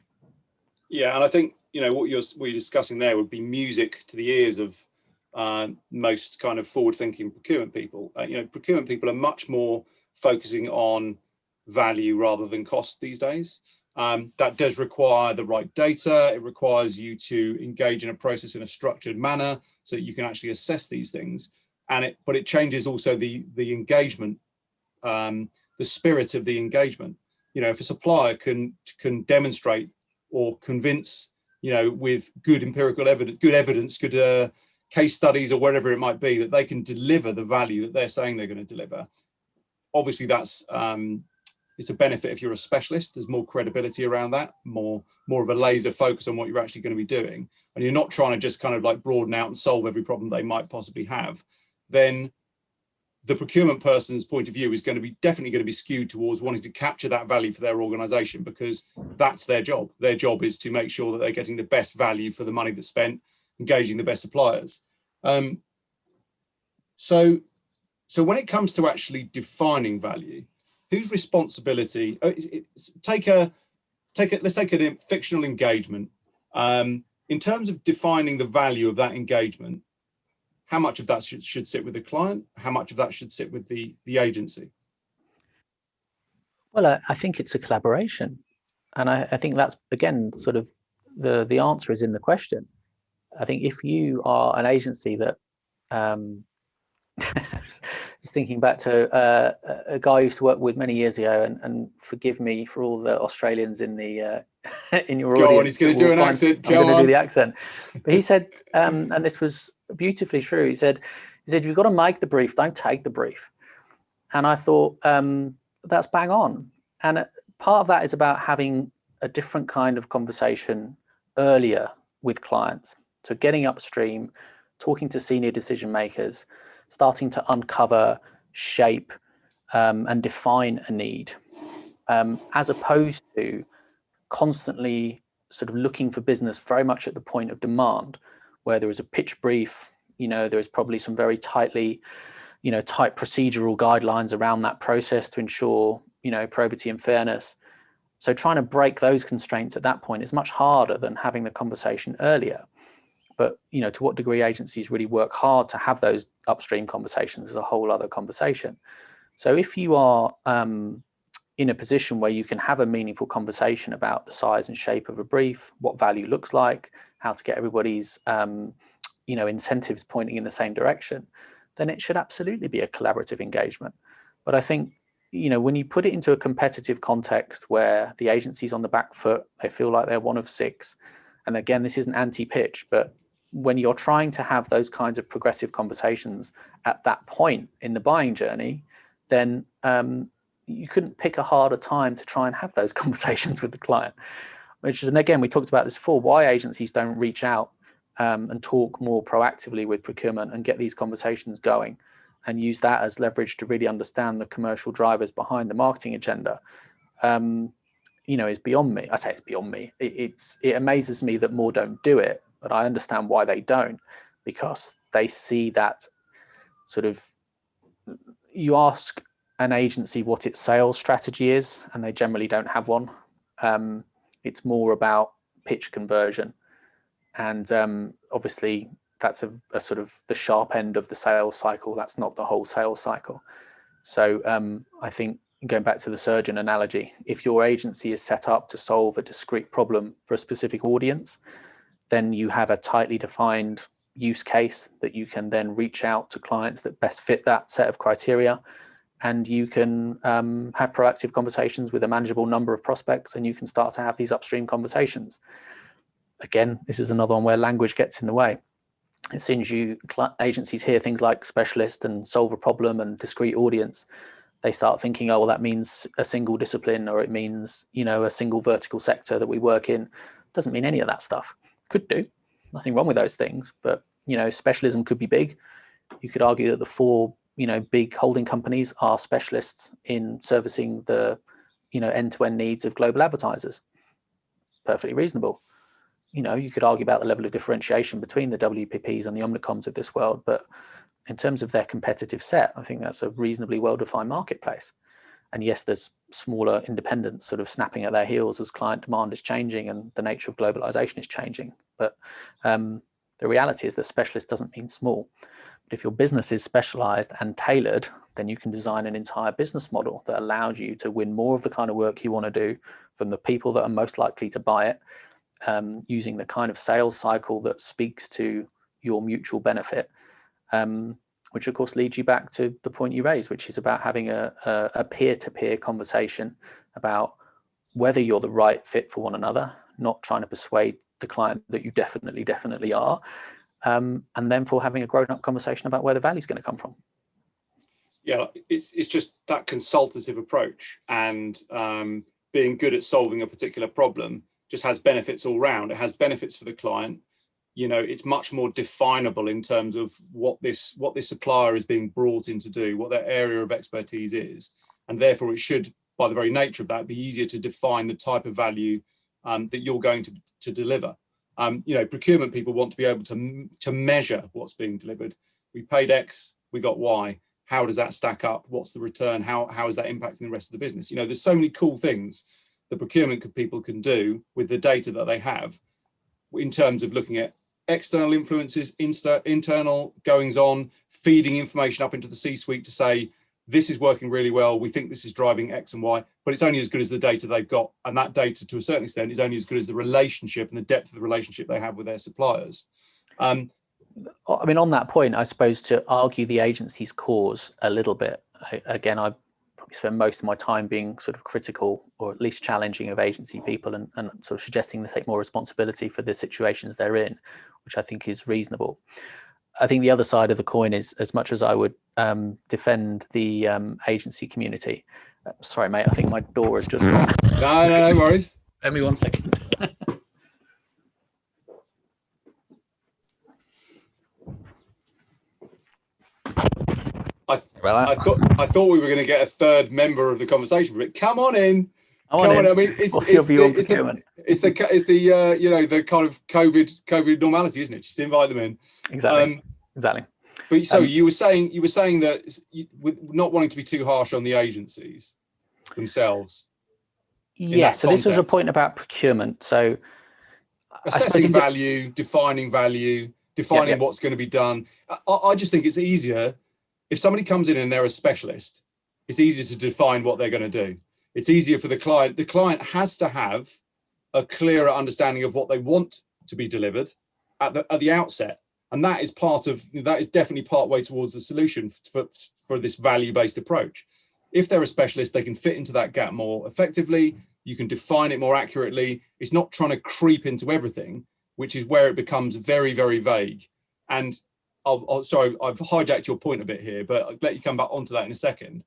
Yeah, and I think, what you're discussing there would be music to the ears of most kind of forward-thinking procurement people. Procurement people are much more focusing on value rather than cost these days. That does require the right data. It requires you to engage in a process in a structured manner so that you can actually assess these things. But it changes also the engagement, the spirit of the engagement. If a supplier can demonstrate or convince, with good empirical evidence, good case studies or whatever it might be, that they can deliver the value that they're saying they're going to deliver. Obviously, that's it's a benefit if you're a specialist. There's more credibility around that, more of a laser focus on what you're actually going to be doing, and you're not trying to just kind of like broaden out and solve every problem they might possibly have. Then the procurement person's point of view is definitely going to be skewed towards wanting to capture that value for their organization, because that's their job. Their job is to make sure that they're getting the best value for the money that's spent, engaging the best suppliers. So when it comes to actually defining value, whose responsibility? Let's take a fictional engagement. In terms of defining the value of that engagement, how much of that should sit with the client? How much of that should sit with the agency? Well, I think it's a collaboration. And I think that's, again, sort of the answer is in the question. I think if you are an agency that, just thinking back to a guy I used to work with many years ago, and forgive me for all the Australians in the in your audience. John, he's going to do an accent. I'm going to do the accent. But he said, and this was beautifully true. He said, you've got to make the brief, don't take the brief. And I thought, that's bang on. And part of that is about having a different kind of conversation earlier with clients. So getting upstream, talking to senior decision makers, starting to uncover, shape, and define a need, as opposed to constantly sort of looking for business very much at the point of demand, where there is a pitch brief, there is probably some very tight procedural guidelines around that process to ensure, probity and fairness. So trying to break those constraints at that point is much harder than having the conversation earlier. But, to what degree agencies really work hard to have those upstream conversations is a whole other conversation. So if you are in a position where you can have a meaningful conversation about the size and shape of a brief, what value looks like, how to get everybody's, incentives pointing in the same direction, then it should absolutely be a collaborative engagement. But I think when you put it into a competitive context where the agency's on the back foot, they feel like they're one of six. And again, this isn't anti-pitch, but when you're trying to have those kinds of progressive conversations at that point in the buying journey, then you couldn't pick a harder time to try and have those conversations with the client. Which is, and again, we talked about this before, why agencies don't reach out and talk more proactively with procurement and get these conversations going and use that as leverage to really understand the commercial drivers behind the marketing agenda, is beyond me. I say it's beyond me. It amazes me that more don't do it, but I understand why they don't, because they see that sort of, you ask an agency what its sales strategy is, and they generally don't have one. It's more about pitch conversion. And obviously that's a sort of the sharp end of the sales cycle. That's not the whole sales cycle. So I think, going back to the surgeon analogy, if your agency is set up to solve a discrete problem for a specific audience, then you have a tightly defined use case that you can then reach out to clients that best fit that set of criteria. And you can have proactive conversations with a manageable number of prospects, and you can start to have these upstream conversations. Again, this is another one where language gets in the way. As soon as agencies hear things like specialist and solve a problem and discrete audience, they start thinking, oh, well, that means a single discipline, or it means, a single vertical sector that we work in. Doesn't mean any of that stuff. Could do. Nothing wrong with those things. But, specialism could be big. You could argue that the four, big holding companies are specialists in servicing the, end-to-end needs of global advertisers. Perfectly reasonable. You could argue about the level of differentiation between the WPPs and the Omnicoms of this world, but in terms of their competitive set, I think that's a reasonably well-defined marketplace. And yes, there's smaller independents sort of snapping at their heels as client demand is changing and the nature of globalization is changing. But the reality is that specialist doesn't mean small. But if your business is specialized and tailored, then you can design an entire business model that allows you to win more of the kind of work you want to do from the people that are most likely to buy it, using the kind of sales cycle that speaks to your mutual benefit, which of course leads you back to the point you raised, which is about having a peer-to-peer conversation about whether you're the right fit for one another, not trying to persuade the client that you definitely are, and then for having a grown-up conversation about where the value is going to come from. Yeah, it's just that consultative approach, and being good at solving a particular problem just has benefits all round. It has benefits for the client. It's much more definable in terms of what this supplier is being brought in to do, what their area of expertise is, and therefore it should, by the very nature of that, be easier to define the type of value that you're going to deliver. Procurement people want to be able to measure what's being delivered. We paid X, we got Y. How does that stack up? What's the return? How is that impacting the rest of the business? There's so many cool things the procurement people can do with the data that they have in terms of looking at external influences, internal goings on, feeding information up into the C-suite to say, this is working really well, we think this is driving X and Y, but it's only as good as the data they've got. And that data, to a certain extent, is only as good as the relationship and the depth of the relationship they have with their suppliers. On that point, I suppose to argue the agency's cause a little bit, again, I probably spend most of my time being sort of critical or at least challenging of agency people and sort of suggesting they take more responsibility for the situations they're in, which I think is reasonable. I think the other side of the coin is, as much as I would defend the agency community. Sorry, mate, I think my door has just gone. No worries. Give me 1 second. I thought we were going to get a third member of the conversation, but come on in. Come on in. I mean, it's the kind of COVID normality, isn't it? Just invite them in. Exactly. But so you were saying that with not wanting to be too harsh on the agencies themselves. Yeah. So this was a point about procurement. So assessing value, defining what's going to be done. I just think it's easier if somebody comes in and they're a specialist. It's easier to define what they're going to do. It's easier for the client. The client has to have a clearer understanding of what they want to be delivered at the outset. And that is definitely part way towards the solution for this value-based approach. if they're a specialist, they can fit into that gap more effectively. You can define it more accurately. It's not trying to creep into everything, which is where it becomes very, very vague. And sorry, I've hijacked your point a bit here, but I'll let you come back onto that in a second.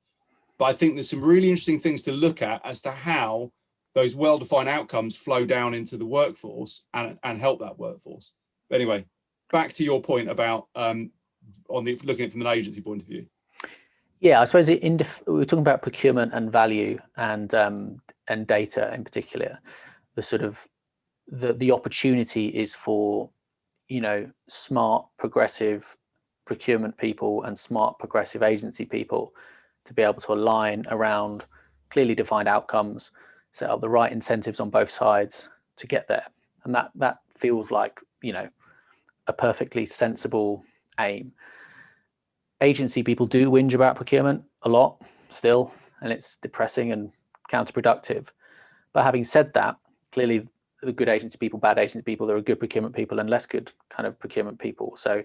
But I think there's some really interesting things to look at as to how those well-defined outcomes flow down into the workforce and help that workforce. But anyway, back to your point about looking at it from an agency point of view. Yeah, I suppose we're talking about procurement and value and data in particular. The sort of the opportunity is for, you know, smart, progressive procurement people and smart, progressive agency people to be able to align around clearly defined outcomes, set up the right incentives on both sides to get there. And that feels like, you know, a perfectly sensible aim. Agency people do whinge about procurement a lot still, and it's depressing and counterproductive. But having said that, clearly the good agency people, bad agency people, there are good procurement people and less good kind of procurement people. So,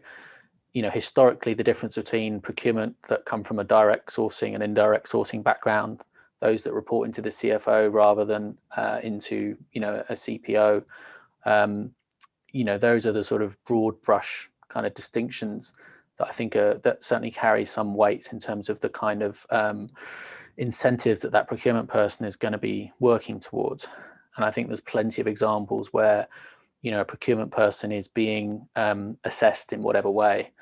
you know, historically, the difference between procurement that come from a direct sourcing and indirect sourcing background, those that report into the CFO rather than into, you know, a CPO, you know, those are the sort of broad brush kind of distinctions that I think that certainly carry some weight in terms of the kind of incentives that procurement person is going to be working towards. And I think there's plenty of examples where, you know, a procurement person is being assessed in whatever way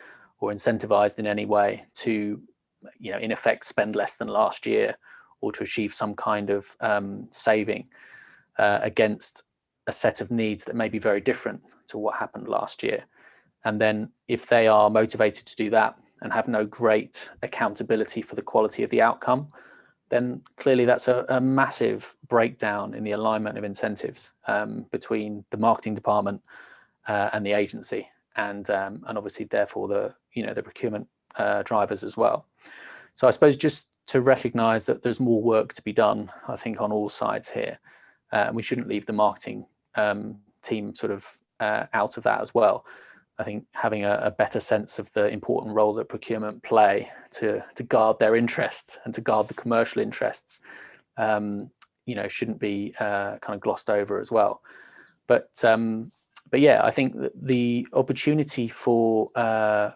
or incentivized in any way to, you know, in effect spend less than last year or to achieve some kind of saving against a set of needs that may be very different to what happened last year. And then if they are motivated to do that and have no great accountability for the quality of the outcome, then clearly that's a massive breakdown in the alignment of incentives between the marketing department and the agency, and obviously therefore the procurement drivers as well. So I suppose just to recognise that there's more work to be done, I think, on all sides here, and we shouldn't leave the marketing team sort of out of that as well. I think having a better sense of the important role that procurement play to guard their interests and to guard the commercial interests, you know, shouldn't be kind of glossed over as well. But yeah, I think that the opportunity for, I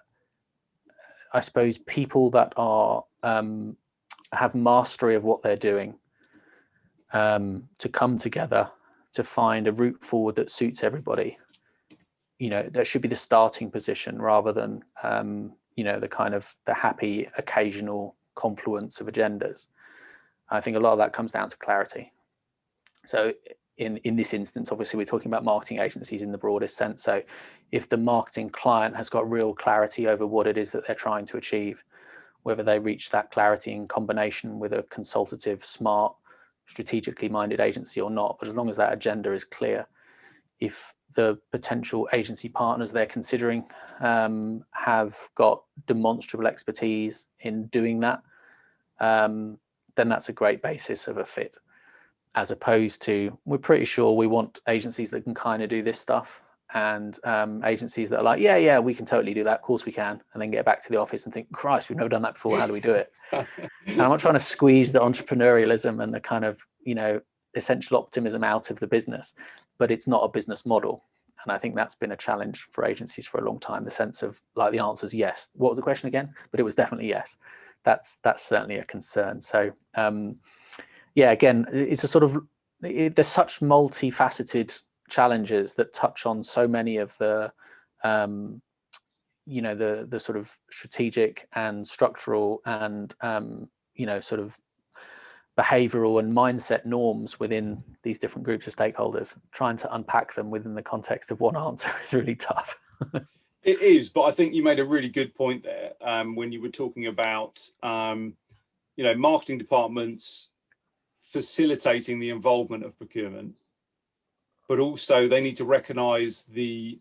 suppose, people that are have mastery of what they're doing to come together to find a route forward that suits everybody. You know, that should be the starting position rather than, you know, the kind of the happy occasional confluence of agendas. I think a lot of that comes down to clarity. So in this instance, obviously, we're talking about marketing agencies in the broadest sense. So if the marketing client has got real clarity over what it is that they're trying to achieve, whether they reach that clarity in combination with a consultative, smart, strategically minded agency or not, but as long as that agenda is clear, if the potential agency partners they're considering have got demonstrable expertise in doing that, then that's a great basis of a fit, as opposed to, we're pretty sure we want agencies that can kind of do this stuff, and agencies that are like, yeah, we can totally do that, of course we can, and then get back to the office and think, Christ, we've never done that before, how do we do it? And I'm not trying to squeeze the entrepreneurialism and the kind of, you know, essential optimism out of the business, but it's not a business model. And I think that's been a challenge for agencies for a long time, the sense of like the answer is yes. What was the question again? But it was definitely yes. That's certainly a concern. So yeah, again, it's a sort of, there's such multifaceted challenges that touch on so many of the, you know, the sort of strategic and structural and, you know, sort of behavioral and mindset norms within these different groups of stakeholders. Trying to unpack them within the context of one answer is really tough. It is, but I think you made a really good point there when you were talking about, you know, marketing departments facilitating the involvement of procurement, but also they need to recognise the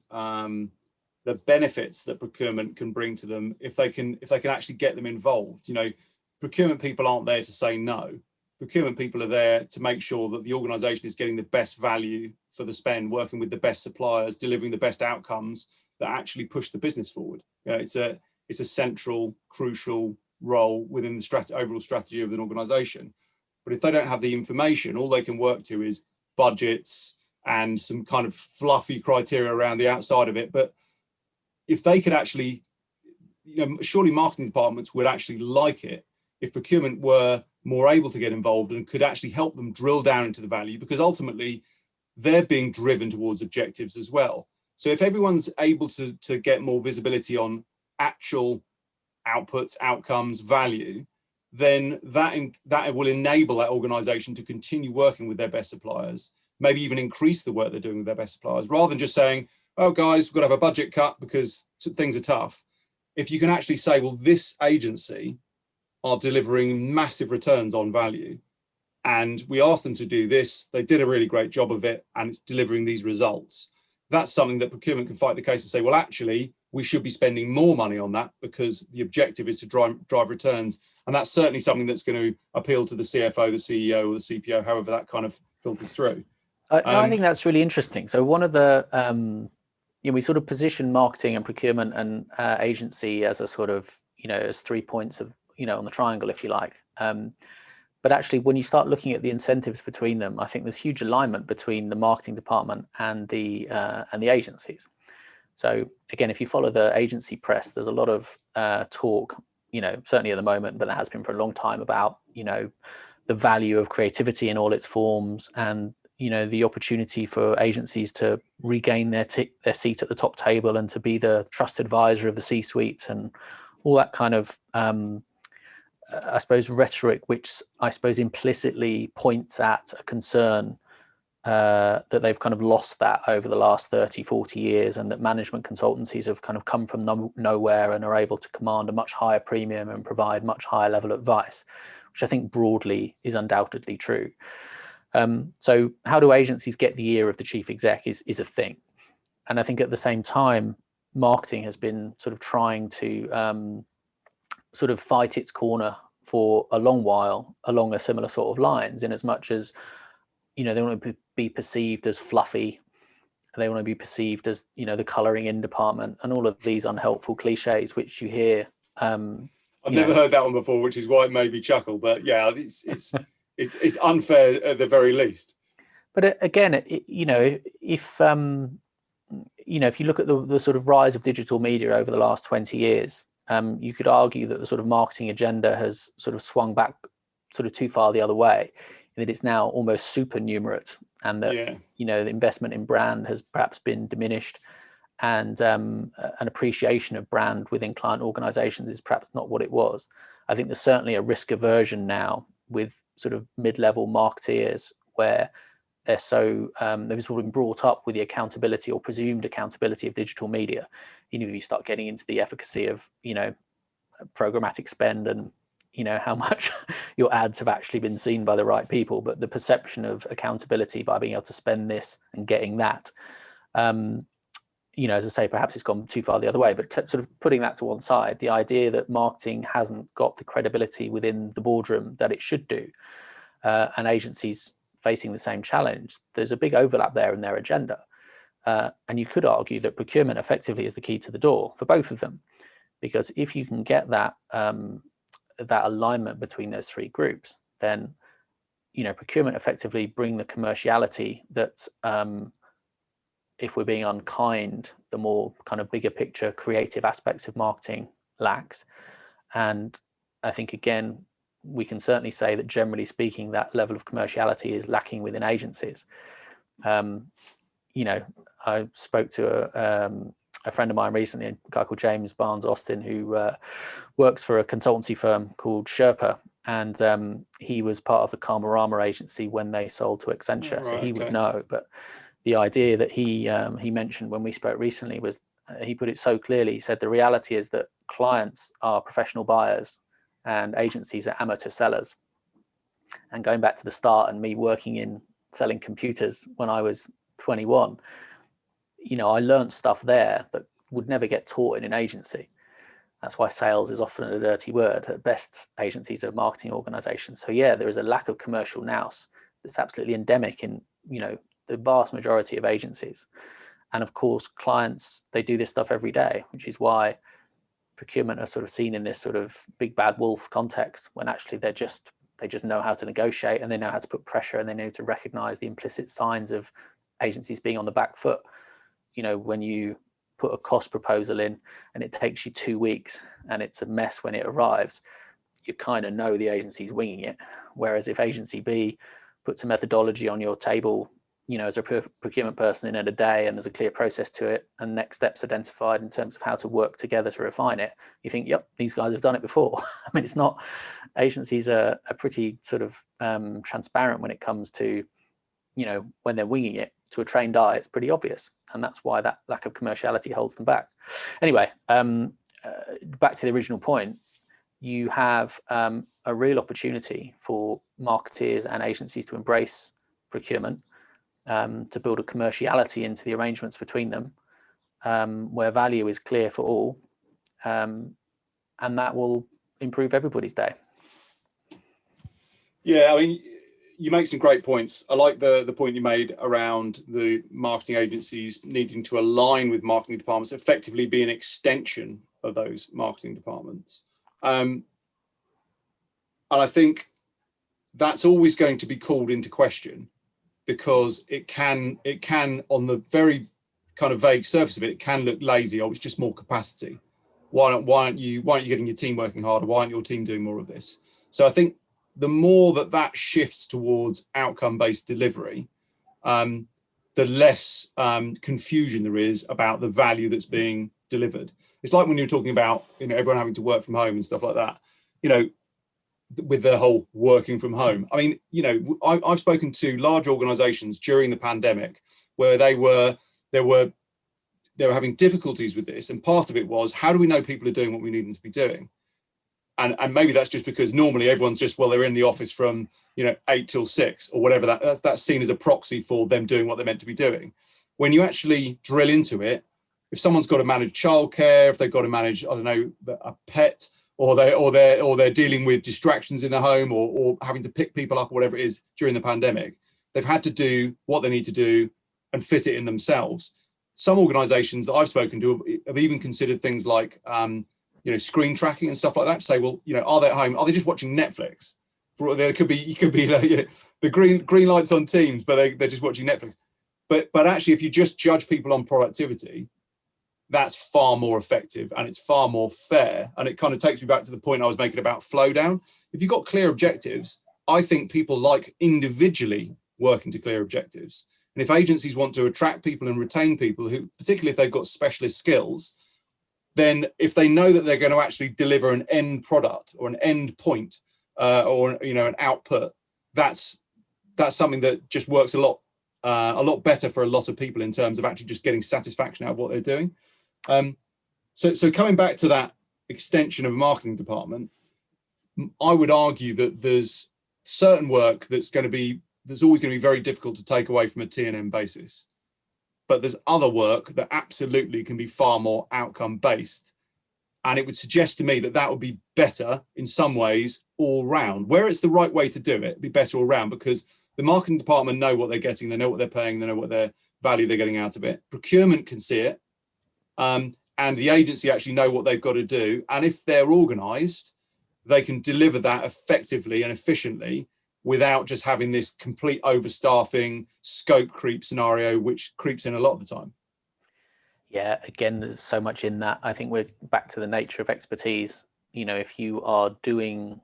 benefits that procurement can bring to them if they can actually get them involved. You know, procurement people aren't there to say no. Procurement people are there to make sure that the organisation is getting the best value for the spend, working with the best suppliers, delivering the best outcomes that actually push the business forward. You know, it's a central, crucial role within the overall strategy of an organization. But if they don't have the information, all they can work to is budgets and some kind of fluffy criteria around the outside of it. But if they could actually, surely marketing departments would actually like it if procurement were more able to get involved and could actually help them drill down into the value, because ultimately they're being driven towards objectives as well. So if everyone's able to get more visibility on actual outputs, outcomes, value, then that will enable that organization to continue working with their best suppliers, maybe even increase the work they're doing with their best suppliers, rather than just saying, oh guys, we've got to have a budget cut because things are tough. If you can actually say, well, this agency are delivering massive returns on value, and we asked them to do this, they did a really great job of it, and it's delivering these results. That's something that procurement can fight the case and say, well, actually, we should be spending more money on that because the objective is to drive returns. And that's certainly something that's going to appeal to the CFO, the CEO, or the CPO, however that kind of filters through. I think that's really interesting. So one of the, we sort of position marketing and procurement and agency as a sort of, as 3 points of, on the triangle, if you like. But actually, when you start looking at the incentives between them, I think there's huge alignment between the marketing department and the agencies. So again, if you follow the agency press, there's a lot of talk, certainly at the moment, but there has been for a long time, about the value of creativity in all its forms, and the opportunity for agencies to regain their seat at the top table and to be the trusted advisor of the C-suite and all that kind of I suppose rhetoric, which I suppose implicitly points at a concern that they've kind of lost that over the last 30, 40 years, and that management consultancies have kind of come from nowhere and are able to command a much higher premium and provide much higher level advice, which I think broadly is undoubtedly true. So how do agencies get the ear of the chief exec is a thing. And I think at the same time, marketing has been sort of trying to sort of fight its corner for a long while along a similar sort of lines, in as much as, they want to be perceived as fluffy. They want to be perceived as, the colouring in department, and all of these unhelpful cliches, which you hear. I've never heard that one before, which is why it made me chuckle. But yeah, it's unfair at the very least. But again, if if you look at the sort of rise of digital media over the last 20 years, you could argue that the sort of marketing agenda has sort of swung back sort of too far the other way, that it's now almost supernumerate, and that the investment in brand has perhaps been diminished, and an appreciation of brand within client organizations is perhaps not what it was. I think there's certainly a risk aversion now with sort of mid-level marketeers, where they're so they've sort of been brought up with the accountability or presumed accountability of digital media. If you start getting into the efficacy of programmatic spend and how much your ads have actually been seen by the right people, but the perception of accountability by being able to spend this and getting that, as I say, perhaps it's gone too far the other way. But sort of putting that to one side, the idea that marketing hasn't got the credibility within the boardroom that it should do, and agencies facing the same challenge, there's a big overlap there in their agenda. And you could argue that procurement effectively is the key to the door for both of them, because if you can get that that alignment between those three groups, then procurement effectively bring the commerciality that, if we're being unkind, the more kind of bigger picture creative aspects of marketing lacks. And I think, again, we can certainly say that generally speaking, that level of commerciality is lacking within agencies. I spoke to a friend of mine recently, a guy called James Barnes Austin, who works for a consultancy firm called Sherpa, and he was part of the Karmarama agency when they sold to Accenture. Right, so he would know. But the idea that he mentioned when we spoke recently was, he put it so clearly. He said the reality is that clients are professional buyers and agencies are amateur sellers. And going back to the start and me working in selling computers when I was 21, I learned stuff there that would never get taught in an agency. That's why sales is often a dirty word. At best, agencies are marketing organizations. So yeah, there is a lack of commercial nous that's absolutely endemic in, the vast majority of agencies. And of course, clients, they do this stuff every day, which is why, procurement are sort of seen in this sort of big bad wolf context, when actually they just know how to negotiate, and they know how to put pressure, and they know to recognize the implicit signs of agencies being on the back foot. When you put a cost proposal in and it takes you 2 weeks and it's a mess when it arrives, you kind of know the agency's winging it. Whereas if agency B puts a methodology on your table, as a procurement person in a day, and there's a clear process to it, and next steps identified in terms of how to work together to refine it, you think, yep, these guys have done it before. I mean, it's not, agencies are pretty sort of transparent when it comes to, when they're winging it. To a trained eye, it's pretty obvious, and that's why that lack of commerciality holds them back. Anyway, back to the original point, you have a real opportunity for marketeers and agencies to embrace procurement, to build a commerciality into the arrangements between them, where value is clear for all, and that will improve everybody's day. Yeah, I mean, you make some great points. I like the point you made around the marketing agencies needing to align with marketing departments, effectively be an extension of those marketing departments. And I think that's always going to be called into question, because it can on the very kind of vague surface of it, it can look lazy. Oh, it's just more capacity. Why aren't you getting your team working harder? Why aren't your team doing more of this? So I think the more that shifts towards outcome-based delivery, the less confusion there is about the value that's being delivered. It's like when you're talking about everyone having to work from home and stuff like that. With the whole working from home. I mean, I've spoken to large organisations during the pandemic where they were having difficulties with this, and part of it was, how do we know people are doing what we need them to be doing? And maybe that's just because normally everyone's just, well, they're in the office from 8 till 6 or whatever. That's seen as a proxy for them doing what they're meant to be doing. When you actually drill into it, if someone's got to manage childcare, if they've got to manage, I don't know, a pet, or they're dealing with distractions in the home, or having to pick people up or whatever it is during the pandemic, they've had to do what they need to do and fit it in themselves. Some organisations that I've spoken to have even considered things like screen tracking and stuff like that, to say, well, are they at home? Are they just watching Netflix? There could be like, the green lights on Teams, but they're just watching Netflix. But actually, if you just judge people on productivity, that's far more effective and it's far more fair. And it kind of takes me back to the point I was making about flow down. If you've got clear objectives, I think people like individually working to clear objectives. And if agencies want to attract people and retain people, who, particularly if they've got specialist skills, then if they know that they're going to actually deliver an end product or an end point, or an output, that's something that just works a lot better for a lot of people in terms of actually just getting satisfaction out of what they're doing. So coming back to that extension of a marketing department, I would argue that there's certain work that's always going to be very difficult to take away from a T&M basis. But there's other work that absolutely can be far more outcome based. And it would suggest to me that would be better in some ways all round. Where it's the right way to do it, it'd be better all round, because the marketing department know what they're getting, they know what they're paying, they know what their value they're getting out of it. Procurement can see it. And the agency actually know what they've got to do. And if they're organised, they can deliver that effectively and efficiently without just having this complete overstaffing scope creep scenario, which creeps in a lot of the time. Yeah, again, there's so much in that. I think we're back to the nature of expertise. If you are doing,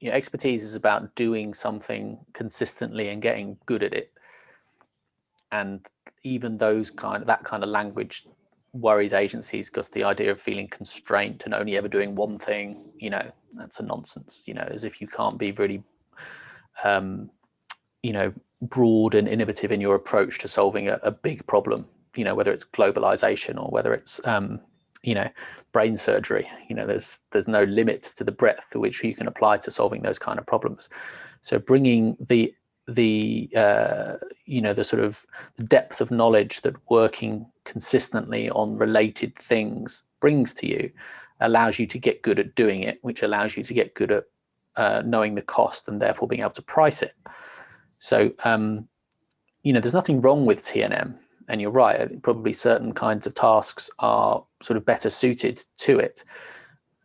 expertise is about doing something consistently and getting good at it. And even that kind of language worries agencies, because the idea of feeling constrained and only ever doing one thing, that's a nonsense. As if you can't be really broad and innovative in your approach to solving a big problem, whether it's globalization or whether it's brain surgery. There's no limit to the breadth to which you can apply to solving those kind of problems. So bringing the sort of depth of knowledge that working consistently on related things brings to you allows you to get good at doing it, which allows you to get good at knowing the cost and therefore being able to price it. So there's nothing wrong with T&M. And you're right, probably certain kinds of tasks are sort of better suited to it.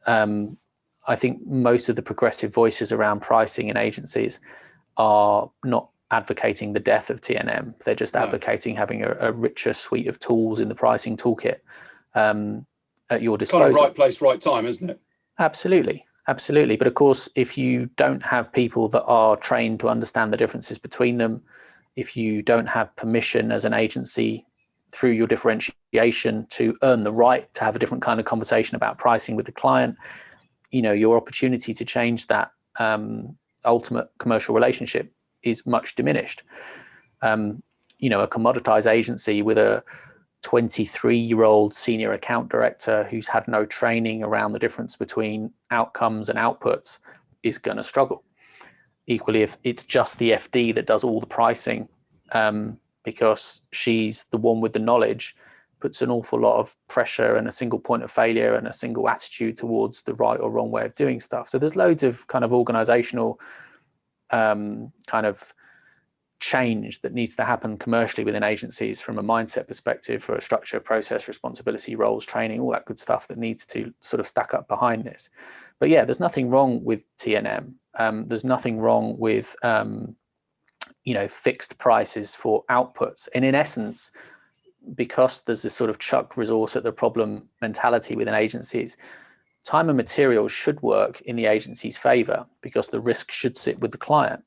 I think most of the progressive voices around pricing in agencies are not advocating the death of T&M. They're just advocating having a richer suite of tools in the pricing toolkit at your disposal. Kind of right place, right time, isn't it? Absolutely. Absolutely. But of course, if you don't have people that are trained to understand the differences between them, if you don't have permission as an agency through your differentiation to earn the right to have a different kind of conversation about pricing with the client, your opportunity to change that ultimate commercial relationship is much diminished. A commoditized agency with a 23-year-old senior account director who's had no training around the difference between outcomes and outputs is going to struggle. Equally, if it's just the FD that does all the pricing because she's the one with the knowledge, puts an awful lot of pressure and a single point of failure and a single attitude towards the right or wrong way of doing stuff. So there's loads of kind of organizational kind of change that needs to happen commercially within agencies from a mindset perspective, for a structure, process, responsibility, roles, training, all that good stuff that needs to sort of stack up behind this. But yeah, there's nothing wrong with T&M. There's nothing wrong with fixed prices for outputs. And in essence, because there's this sort of chuck resource at the problem mentality within agencies, time and materials should work in the agency's favor because the risk should sit with the client.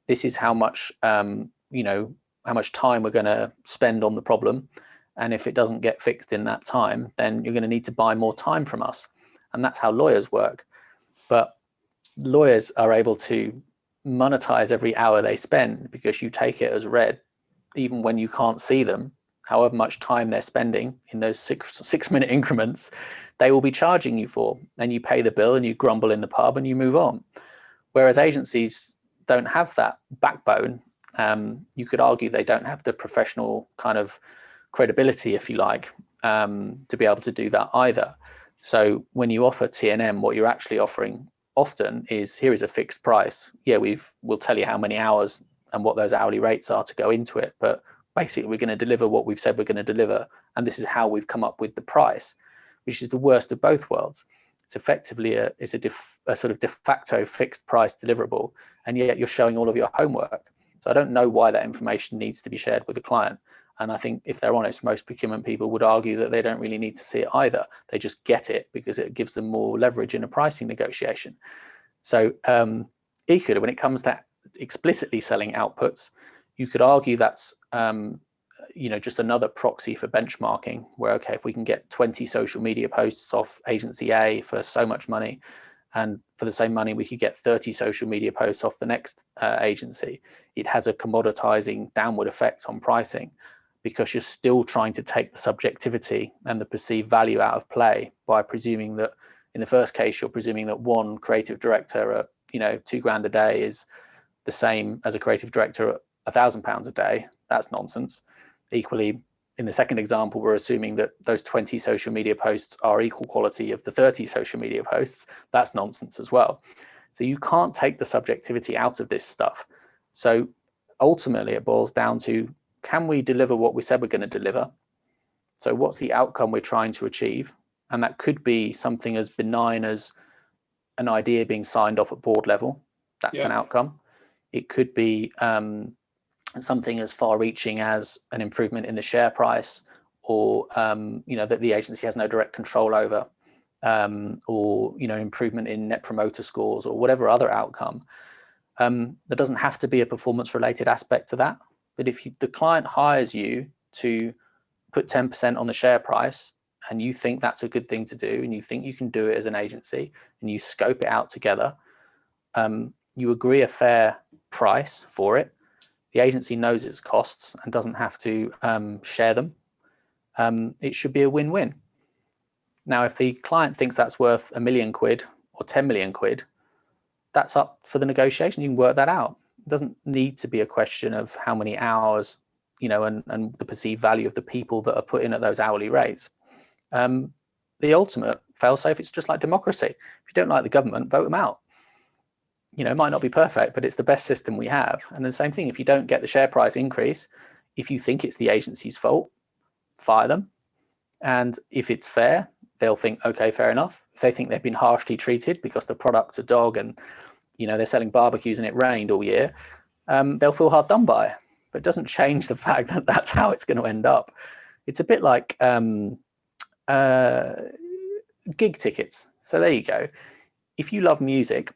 This is how much how much time we're going to spend on the problem, and if it doesn't get fixed in that time, then you're going to need to buy more time from us. And that's how lawyers work. But lawyers are able to monetize every hour they spend because you take it as read, even when you can't see them. However much time they're spending in those six-minute increments, they will be charging you for, and you pay the bill and you grumble in the pub and you move on. Whereas agencies don't have that backbone. You could argue they don't have the professional kind of credibility, if you like, to be able to do that either. So when you offer T&M, what you're actually offering often is, here is a fixed price. Yeah, we'll tell you how many hours and what those hourly rates are to go into it, but basically we're going to deliver what we've said we're going to deliver, and this is how we've come up with the price, which is the worst of both worlds. It's effectively a sort of de facto fixed price deliverable, and yet you're showing all of your homework. So I don't know why that information needs to be shared with the client. And I think if they're honest, most procurement people would argue that they don't really need to see it either. They just get it because it gives them more leverage in a pricing negotiation. So equally, when it comes to explicitly selling outputs, you could argue that's just another proxy for benchmarking, where, okay, if we can get 20 social media posts off agency A for so much money, and for the same money we could get 30 social media posts off the next agency, it has a commoditizing downward effect on pricing, because you're still trying to take the subjectivity and the perceived value out of play by presuming that, in the first case, you're presuming that one creative director at £2,000 a day is the same as a creative director at £1,000 a day. That's nonsense. Equally, in the second example, we're assuming that those 20 social media posts are equal quality of the 30 social media posts. That's nonsense as well. So you can't take the subjectivity out of this stuff. So ultimately, it boils down to, can we deliver what we said we're going to deliver? So what's the outcome we're trying to achieve? And that could be something as benign as an idea being signed off at board level. That's an outcome. It could be something as far-reaching as an improvement in the share price, or that the agency has no direct control over, or improvement in net promoter scores, or whatever other outcome. There doesn't have to be a performance-related aspect to that. But if the client hires you to put 10% on the share price, and you think that's a good thing to do, and you think you can do it as an agency, and you scope it out together, you agree a fair price for it. The agency knows its costs and doesn't have to share them. It should be a win-win. Now, if the client thinks that's worth £1 million or 10 million quid, that's up for the negotiation. You can work that out. It doesn't need to be a question of how many hours, and the perceived value of the people that are put in at those hourly rates. The ultimate fail-safe, it's just like democracy. If you don't like the government, vote them out. It might not be perfect, but it's the best system we have. And the same thing, if you don't get the share price increase, If you think it's the agency's fault, fire them. And if it's fair, they'll think, okay, fair enough. If they think they've been harshly treated because the product's a dog and, they're selling barbecues and it rained all year, they'll feel hard done by. But it doesn't change the fact that that's how it's going to end up. It's a bit like gig tickets. So there you go. If you love music,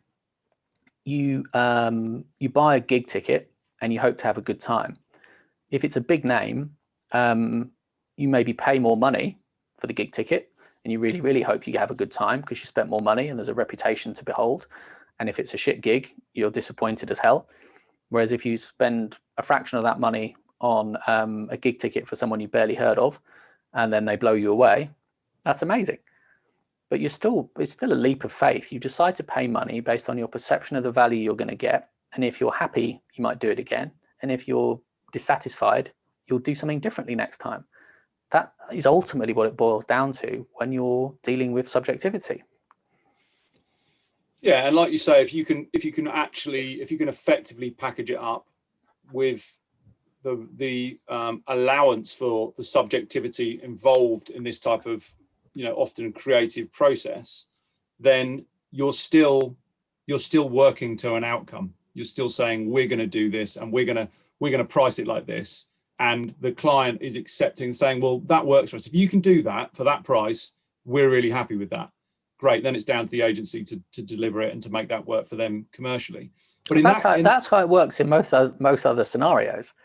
you buy a gig ticket and you hope to have a good time. If it's a big name, you maybe pay more money for the gig ticket and you really, really hope you have a good time because you spent more money and there's a reputation to behold. And if it's a shit gig, you're disappointed as hell. Whereas if you spend a fraction of that money on a gig ticket for someone you barely heard of, and then they blow you away, that's amazing. But it's still a leap of faith. You decide to pay money based on your perception of the value you're going to get. And if you're happy, you might do it again. And if you're dissatisfied, you'll do something differently next time. That is ultimately what it boils down to when you're dealing with subjectivity. Yeah, and like you say, if you can effectively package it up with the allowance for the subjectivity involved in this type of often creative process, then you're still working to an outcome. You're still saying we're going to do this and we're going to price it like this, and the client is accepting, saying, well, that works for us. If you can do that for that price, we're really happy with that. Great. Then it's down to the agency to deliver it and to make that work for them commercially. But that's how it works in most other scenarios.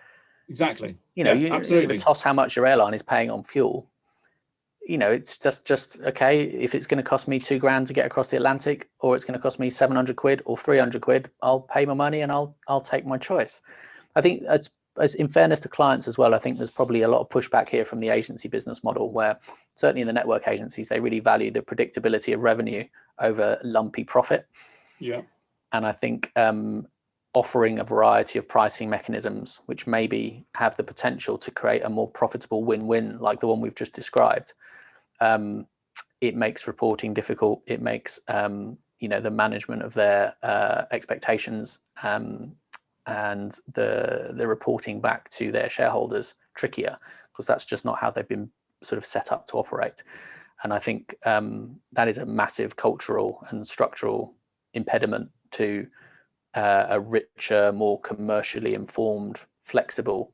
Exactly. You absolutely. toss how much your airline is paying on fuel. It's just okay. If it's going to cost me $2,000 to get across the Atlantic, or it's going to cost me 700 quid or 300 quid, I'll pay my money and I'll take my choice. I think as in fairness to clients as well, I think there's probably a lot of pushback here from the agency business model, where certainly in the network agencies, they really value the predictability of revenue over lumpy profit. Yeah. And I think offering a variety of pricing mechanisms, which maybe have the potential to create a more profitable win-win, like the one we've just described, it makes reporting difficult. It makes the management of their expectations and the reporting back to their shareholders trickier, because that's just not how they've been sort of set up to operate. And I think that is a massive cultural and structural impediment to a richer, more commercially informed, flexible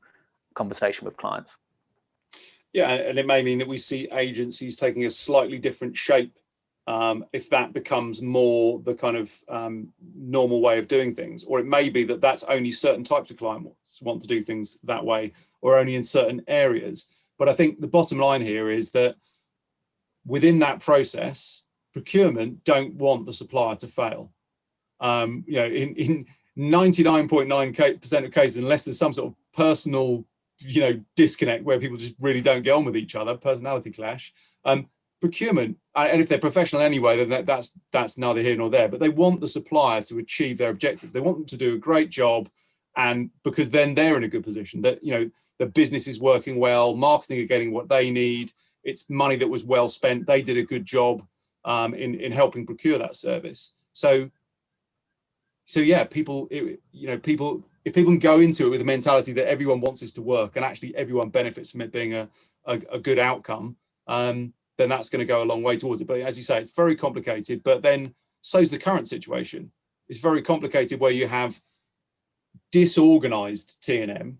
conversation with clients. Yeah, and it may mean that we see agencies taking a slightly different shape if that becomes more the kind of normal way of doing things. Or it may be that that's only certain types of clients want to do things that way, or only in certain areas. But I think the bottom line here is that within that process, procurement don't want the supplier to fail. In 99.9% of cases, unless there's some sort of personal disconnect where people just really don't get on with each other, personality clash, procurement, and if they're professional anyway, then that's neither here nor there, but they want the supplier to achieve their objectives. They want them to do a great job, and because then they're in a good position, that the business is working well, marketing are getting what they need, it's money that was well spent, they did a good job in helping procure that service. So yeah, people if people can go into it with a mentality that everyone wants this to work and actually everyone benefits from it being a good outcome, then that's going to go a long way towards it. But as you say, it's very complicated. But then so's the current situation. It's very complicated where you have disorganized T&M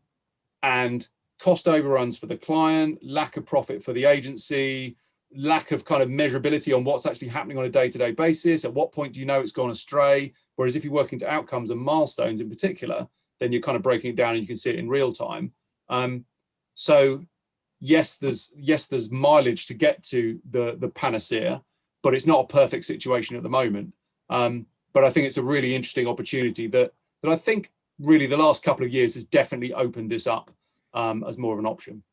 and cost overruns for the client, lack of profit for the agency, lack of kind of measurability on what's actually happening on a day-to-day basis. At what point do you know it's gone astray? Whereas if you're working to outcomes and milestones in particular, then you're kind of breaking it down and you can see it in real time. So yes, there's mileage to get to the panacea, but it's not a perfect situation at the moment. But I think it's a really interesting opportunity that I think really the last couple of years has definitely opened this up as more of an option.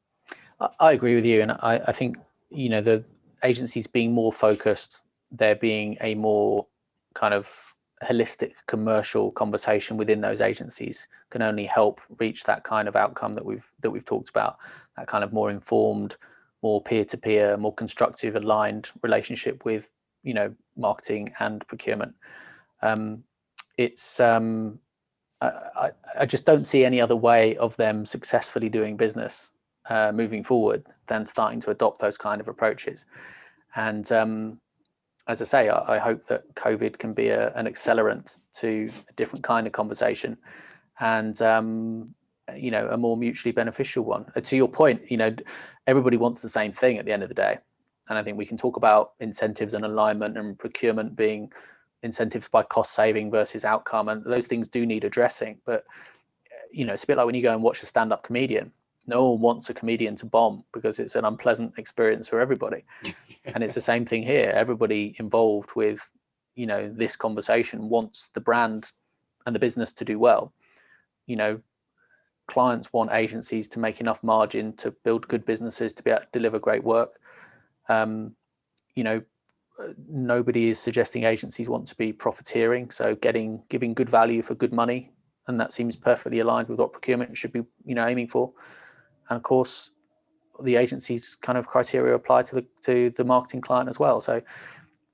I agree with you, and I think the agencies being more focused, there being a more kind of holistic commercial conversation within those agencies can only help reach that kind of outcome that we've talked about, that kind of more informed, more peer-to-peer, more constructive, aligned relationship with marketing and procurement. It's I just don't see any other way of them successfully doing business moving forward than starting to adopt those kind of approaches. And as I say, I hope that COVID can be an accelerant to a different kind of conversation, and a more mutually beneficial one. To your point, everybody wants the same thing at the end of the day, and I think we can talk about incentives and alignment and procurement being incentives by cost saving versus outcome, and those things do need addressing. But it's a bit like when you go and watch a stand-up comedian. No one wants a comedian to bomb because it's an unpleasant experience for everybody. And it's the same thing here. Everybody involved with this conversation wants the brand and the business to do well. Clients want agencies to make enough margin to build good businesses, to be able to deliver great work. Nobody is suggesting agencies want to be profiteering, so giving good value for good money, and that seems perfectly aligned with what procurement should be aiming for. And of course the agency's kind of criteria apply to the marketing client as well. So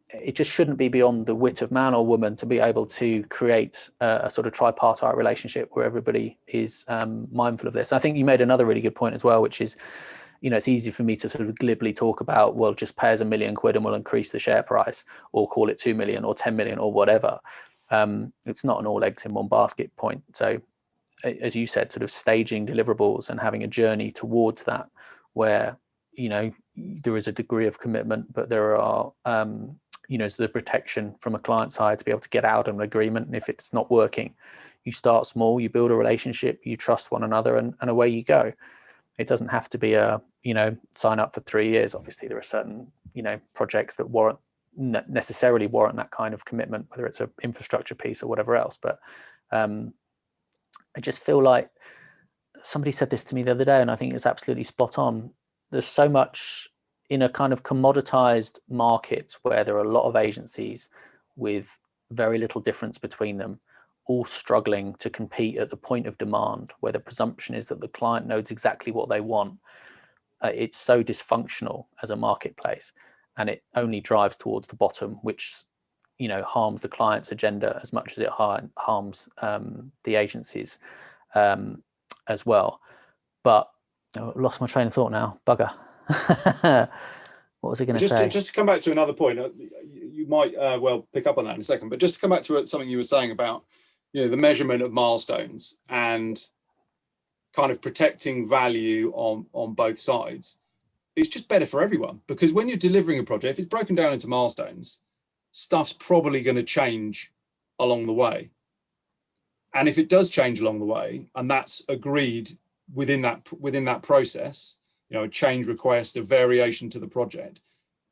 it just shouldn't be beyond the wit of man or woman to be able to create a sort of tripartite relationship where everybody is mindful of this. I think you made another really good point as well, which is it's easy for me to sort of glibly talk about, well, just pay us £1 million and we'll increase the share price, or call it 2 million or 10 million or whatever. It's not an all eggs in one basket point. So as you said, sort of staging deliverables and having a journey towards that, where there is a degree of commitment, but there are so the protection from a client side to be able to get out of an agreement. And if it's not working, you start small, you build a relationship, you trust one another, and away you go. It doesn't have to be a sign up for 3 years. Obviously there are certain projects that necessarily warrant that kind of commitment, whether it's an infrastructure piece or whatever else. But I just feel like somebody said this to me the other day, and I think it's absolutely spot on. There's so much in a kind of commoditized market where there are a lot of agencies with very little difference between them, all struggling to compete at the point of demand, where the presumption is that the client knows exactly what they want. It's so dysfunctional as a marketplace, and it only drives towards the bottom, which harms the client's agenda as much as it harms the agencies as well. But I lost my train of thought now. Bugger. What was I going to say? Just to come back to another point, you might well pick up on that in a second, but just to come back to something you were saying about the measurement of milestones and kind of protecting value on both sides. It's just better for everyone, because when you're delivering a project, if it's broken down into milestones, stuff's probably going to change along the way. And if it does change along the way, and that's agreed within that process, a change request, a variation to the project,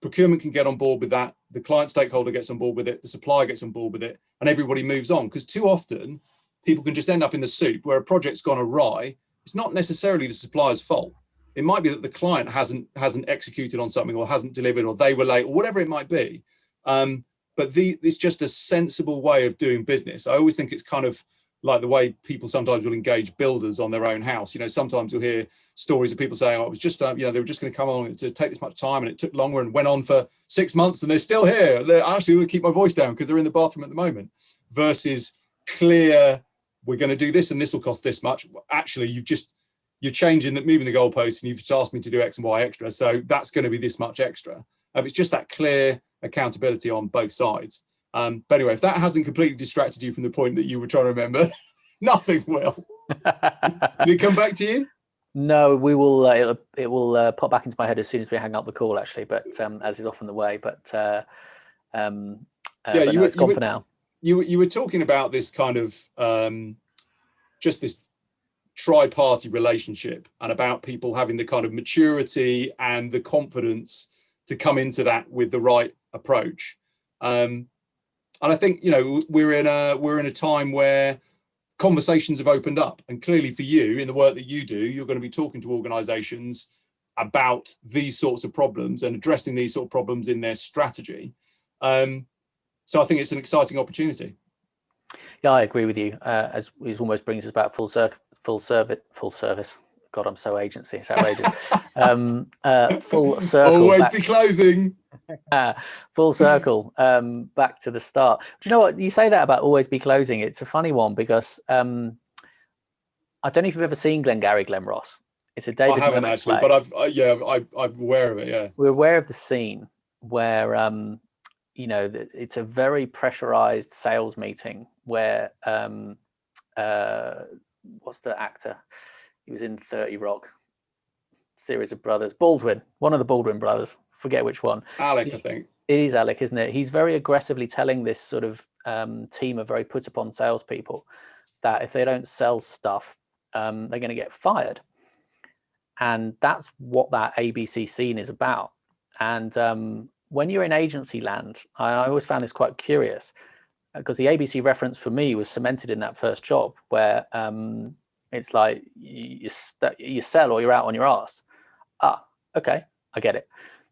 procurement can get on board with that, the client stakeholder gets on board with it, the supplier gets on board with it, and everybody moves on. Because too often people can just end up in the soup where a project's gone awry. It's not necessarily the supplier's fault. It might be that the client hasn't executed on something, or hasn't delivered, or they were late, or whatever it might be. But it's just a sensible way of doing business. I always think it's kind of like the way people sometimes will engage builders on their own house. Sometimes you'll hear stories of people saying, "Oh, it was just, they were just going to come on to take this much time, and it took longer and went on for 6 months, and they're still here. They're actually going to keep my voice down because they're in the bathroom at the moment." Versus clear, we're going to do this, and this will cost this much. Actually, you're changing that, moving the goalpost, and you've just asked me to do X and Y extra, so that's going to be this much extra. It's just that clear accountability on both sides. But anyway, if that hasn't completely distracted you from the point that you were trying to remember, nothing will. Did it come back to you? No, we will. It will pop back into my head as soon as we hang up the call, actually. But as is often the way. But it's gone for now. You were talking about this kind of just this tri-party relationship, and about people having the kind of maturity and the confidence to come into that with the right approach. And I think we're in a time where conversations have opened up, and clearly for you, in the work that you do, you're going to be talking to organizations about these sorts of problems and addressing these sort of problems in their strategy. So I think it's an exciting opportunity. Yeah, I agree with you. As it almost brings us back full service. God, I'm so agency. It's outrageous. Full circle. Always be closing. Full circle, back to the start. Do you know what, you say that about always be closing? It's a funny one because I don't know if you've ever seen Glengarry Glen Ross. It's a I David haven't Mamet actually, play. but I'm aware of it. Yeah, We're aware of the scene where it's a very pressurized sales meeting where what's the actor? He was in 30 Rock, series of brothers. Baldwin, one of the Baldwin brothers. Forget which one. Alec, I think. It is Alec, isn't it? He's very aggressively telling this sort of team of very put upon salespeople that if they don't sell stuff, they're going to get fired. And that's what that ABC scene is about. And when you're in agency land, I always found this quite curious because the ABC reference for me was cemented in that first job where it's like you sell or you're out on your ass. Ah, okay, I get it.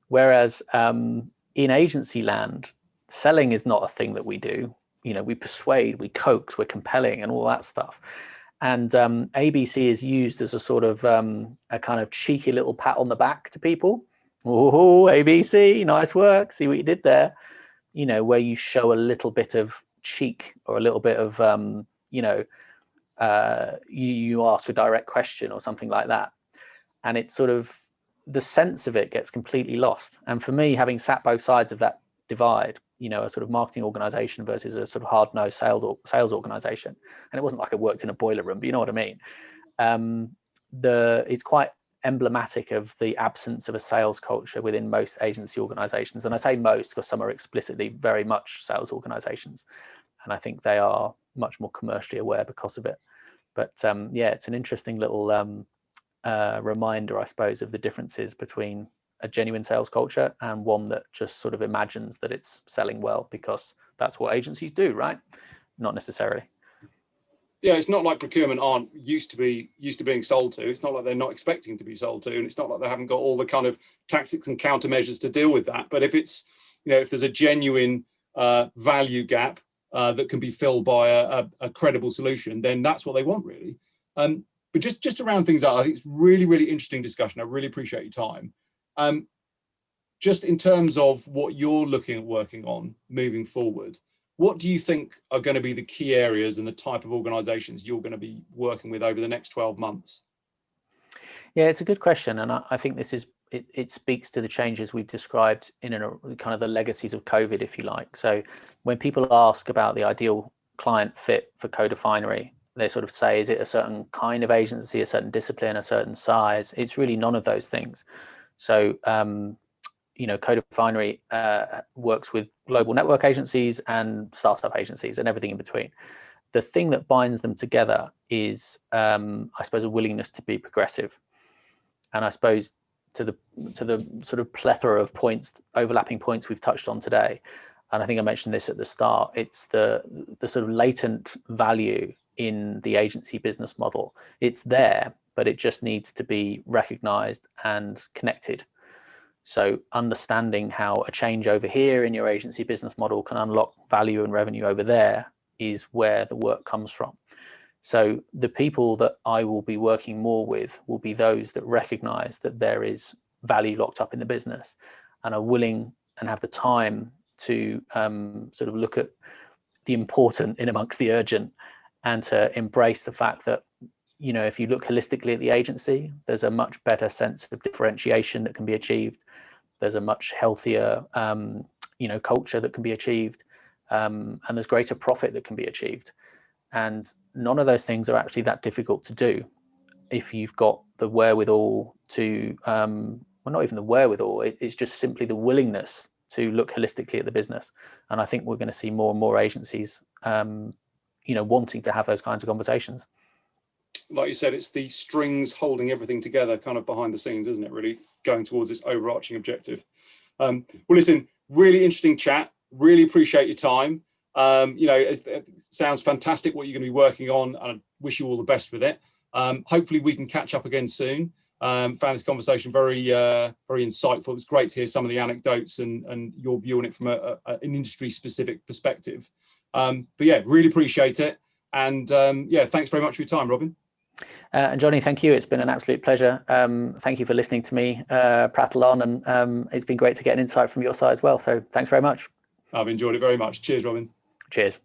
Whereas in agency land, selling is not a thing that we do. We persuade, we coax, we're compelling and all that stuff. And ABC is used as a sort of a kind of cheeky little pat on the back to people. Oh, ABC, nice work. See what you did there. Where you show a little bit of cheek or a little bit of, you ask a direct question or something like that. And it's sort of, the sense of it gets completely lost. And for me, having sat both sides of that divide, a sort of marketing organization versus a sort of hard-nosed sales organization. And it wasn't like I worked in a boiler room, but you know what I mean? It's quite emblematic of the absence of a sales culture within most agency organizations. And I say most because some are explicitly very much sales organizations. And I think they are much more commercially aware because of it. But it's an interesting little reminder, I suppose, of the differences between a genuine sales culture and one that just sort of imagines that it's selling well because that's what agencies do, right? Not necessarily. Yeah, it's not like procurement aren't used to being sold to. It's not like they're not expecting to be sold to, and it's not like they haven't got all the kind of tactics and countermeasures to deal with that. But if it's, if there's a genuine value gap that can be filled by a credible solution, then that's what they want, really. But just to round things out, I think it's really, really interesting discussion. I really appreciate your time. Just in terms of what you're looking at working on moving forward, what do you think are going to be the key areas and the type of organizations you're going to be working with over the next 12 months? Yeah, it's a good question. And I think this is, it speaks to the changes we've described in kind of the legacies of COVID, if you like. So when people ask about the ideal client fit for Co-Definery, they sort of say, is it a certain kind of agency, a certain discipline, a certain size? It's really none of those things. So, Co-Definery works with global network agencies and startup agencies and everything in between. The thing that binds them together is, I suppose, a willingness to be progressive. And I suppose to the sort of plethora of points, overlapping points we've touched on today, and I think I mentioned this at the start, it's the sort of latent value in the agency business model. It's there, but it just needs to be recognized and connected. So understanding how a change over here in your agency business model can unlock value and revenue over there is where the work comes from. So the people that I will be working more with will be those that recognize that there is value locked up in the business and are willing and have the time to sort of look at the important in amongst the urgent and to embrace the fact that, if you look holistically at the agency, there's a much better sense of differentiation that can be achieved. There's a much healthier, culture that can be achieved, and there's greater profit that can be achieved. And none of those things are actually that difficult to do if you've got the wherewithal to, well, not even the wherewithal, it's just simply the willingness to look holistically at the business. And I think we're going to see more and more agencies, wanting to have those kinds of conversations. Like you said, it's the strings holding everything together kind of behind the scenes, isn't it? Really going towards this overarching objective. Well, listen, really interesting chat. Really appreciate your time. It sounds fantastic what you're going to be working on, and I wish you all the best with it. Hopefully we can catch up again soon. Found this conversation very, very insightful. It's great to hear some of the anecdotes and your view on it from an industry specific perspective. But yeah, really appreciate it. And thanks very much for your time, Robin. And Johnny, thank you. It's been an absolute pleasure. Thank you for listening to me prattle on, and it's been great to get an insight from your side as well. So thanks very much. I've enjoyed it very much. Cheers, Robin. Cheers.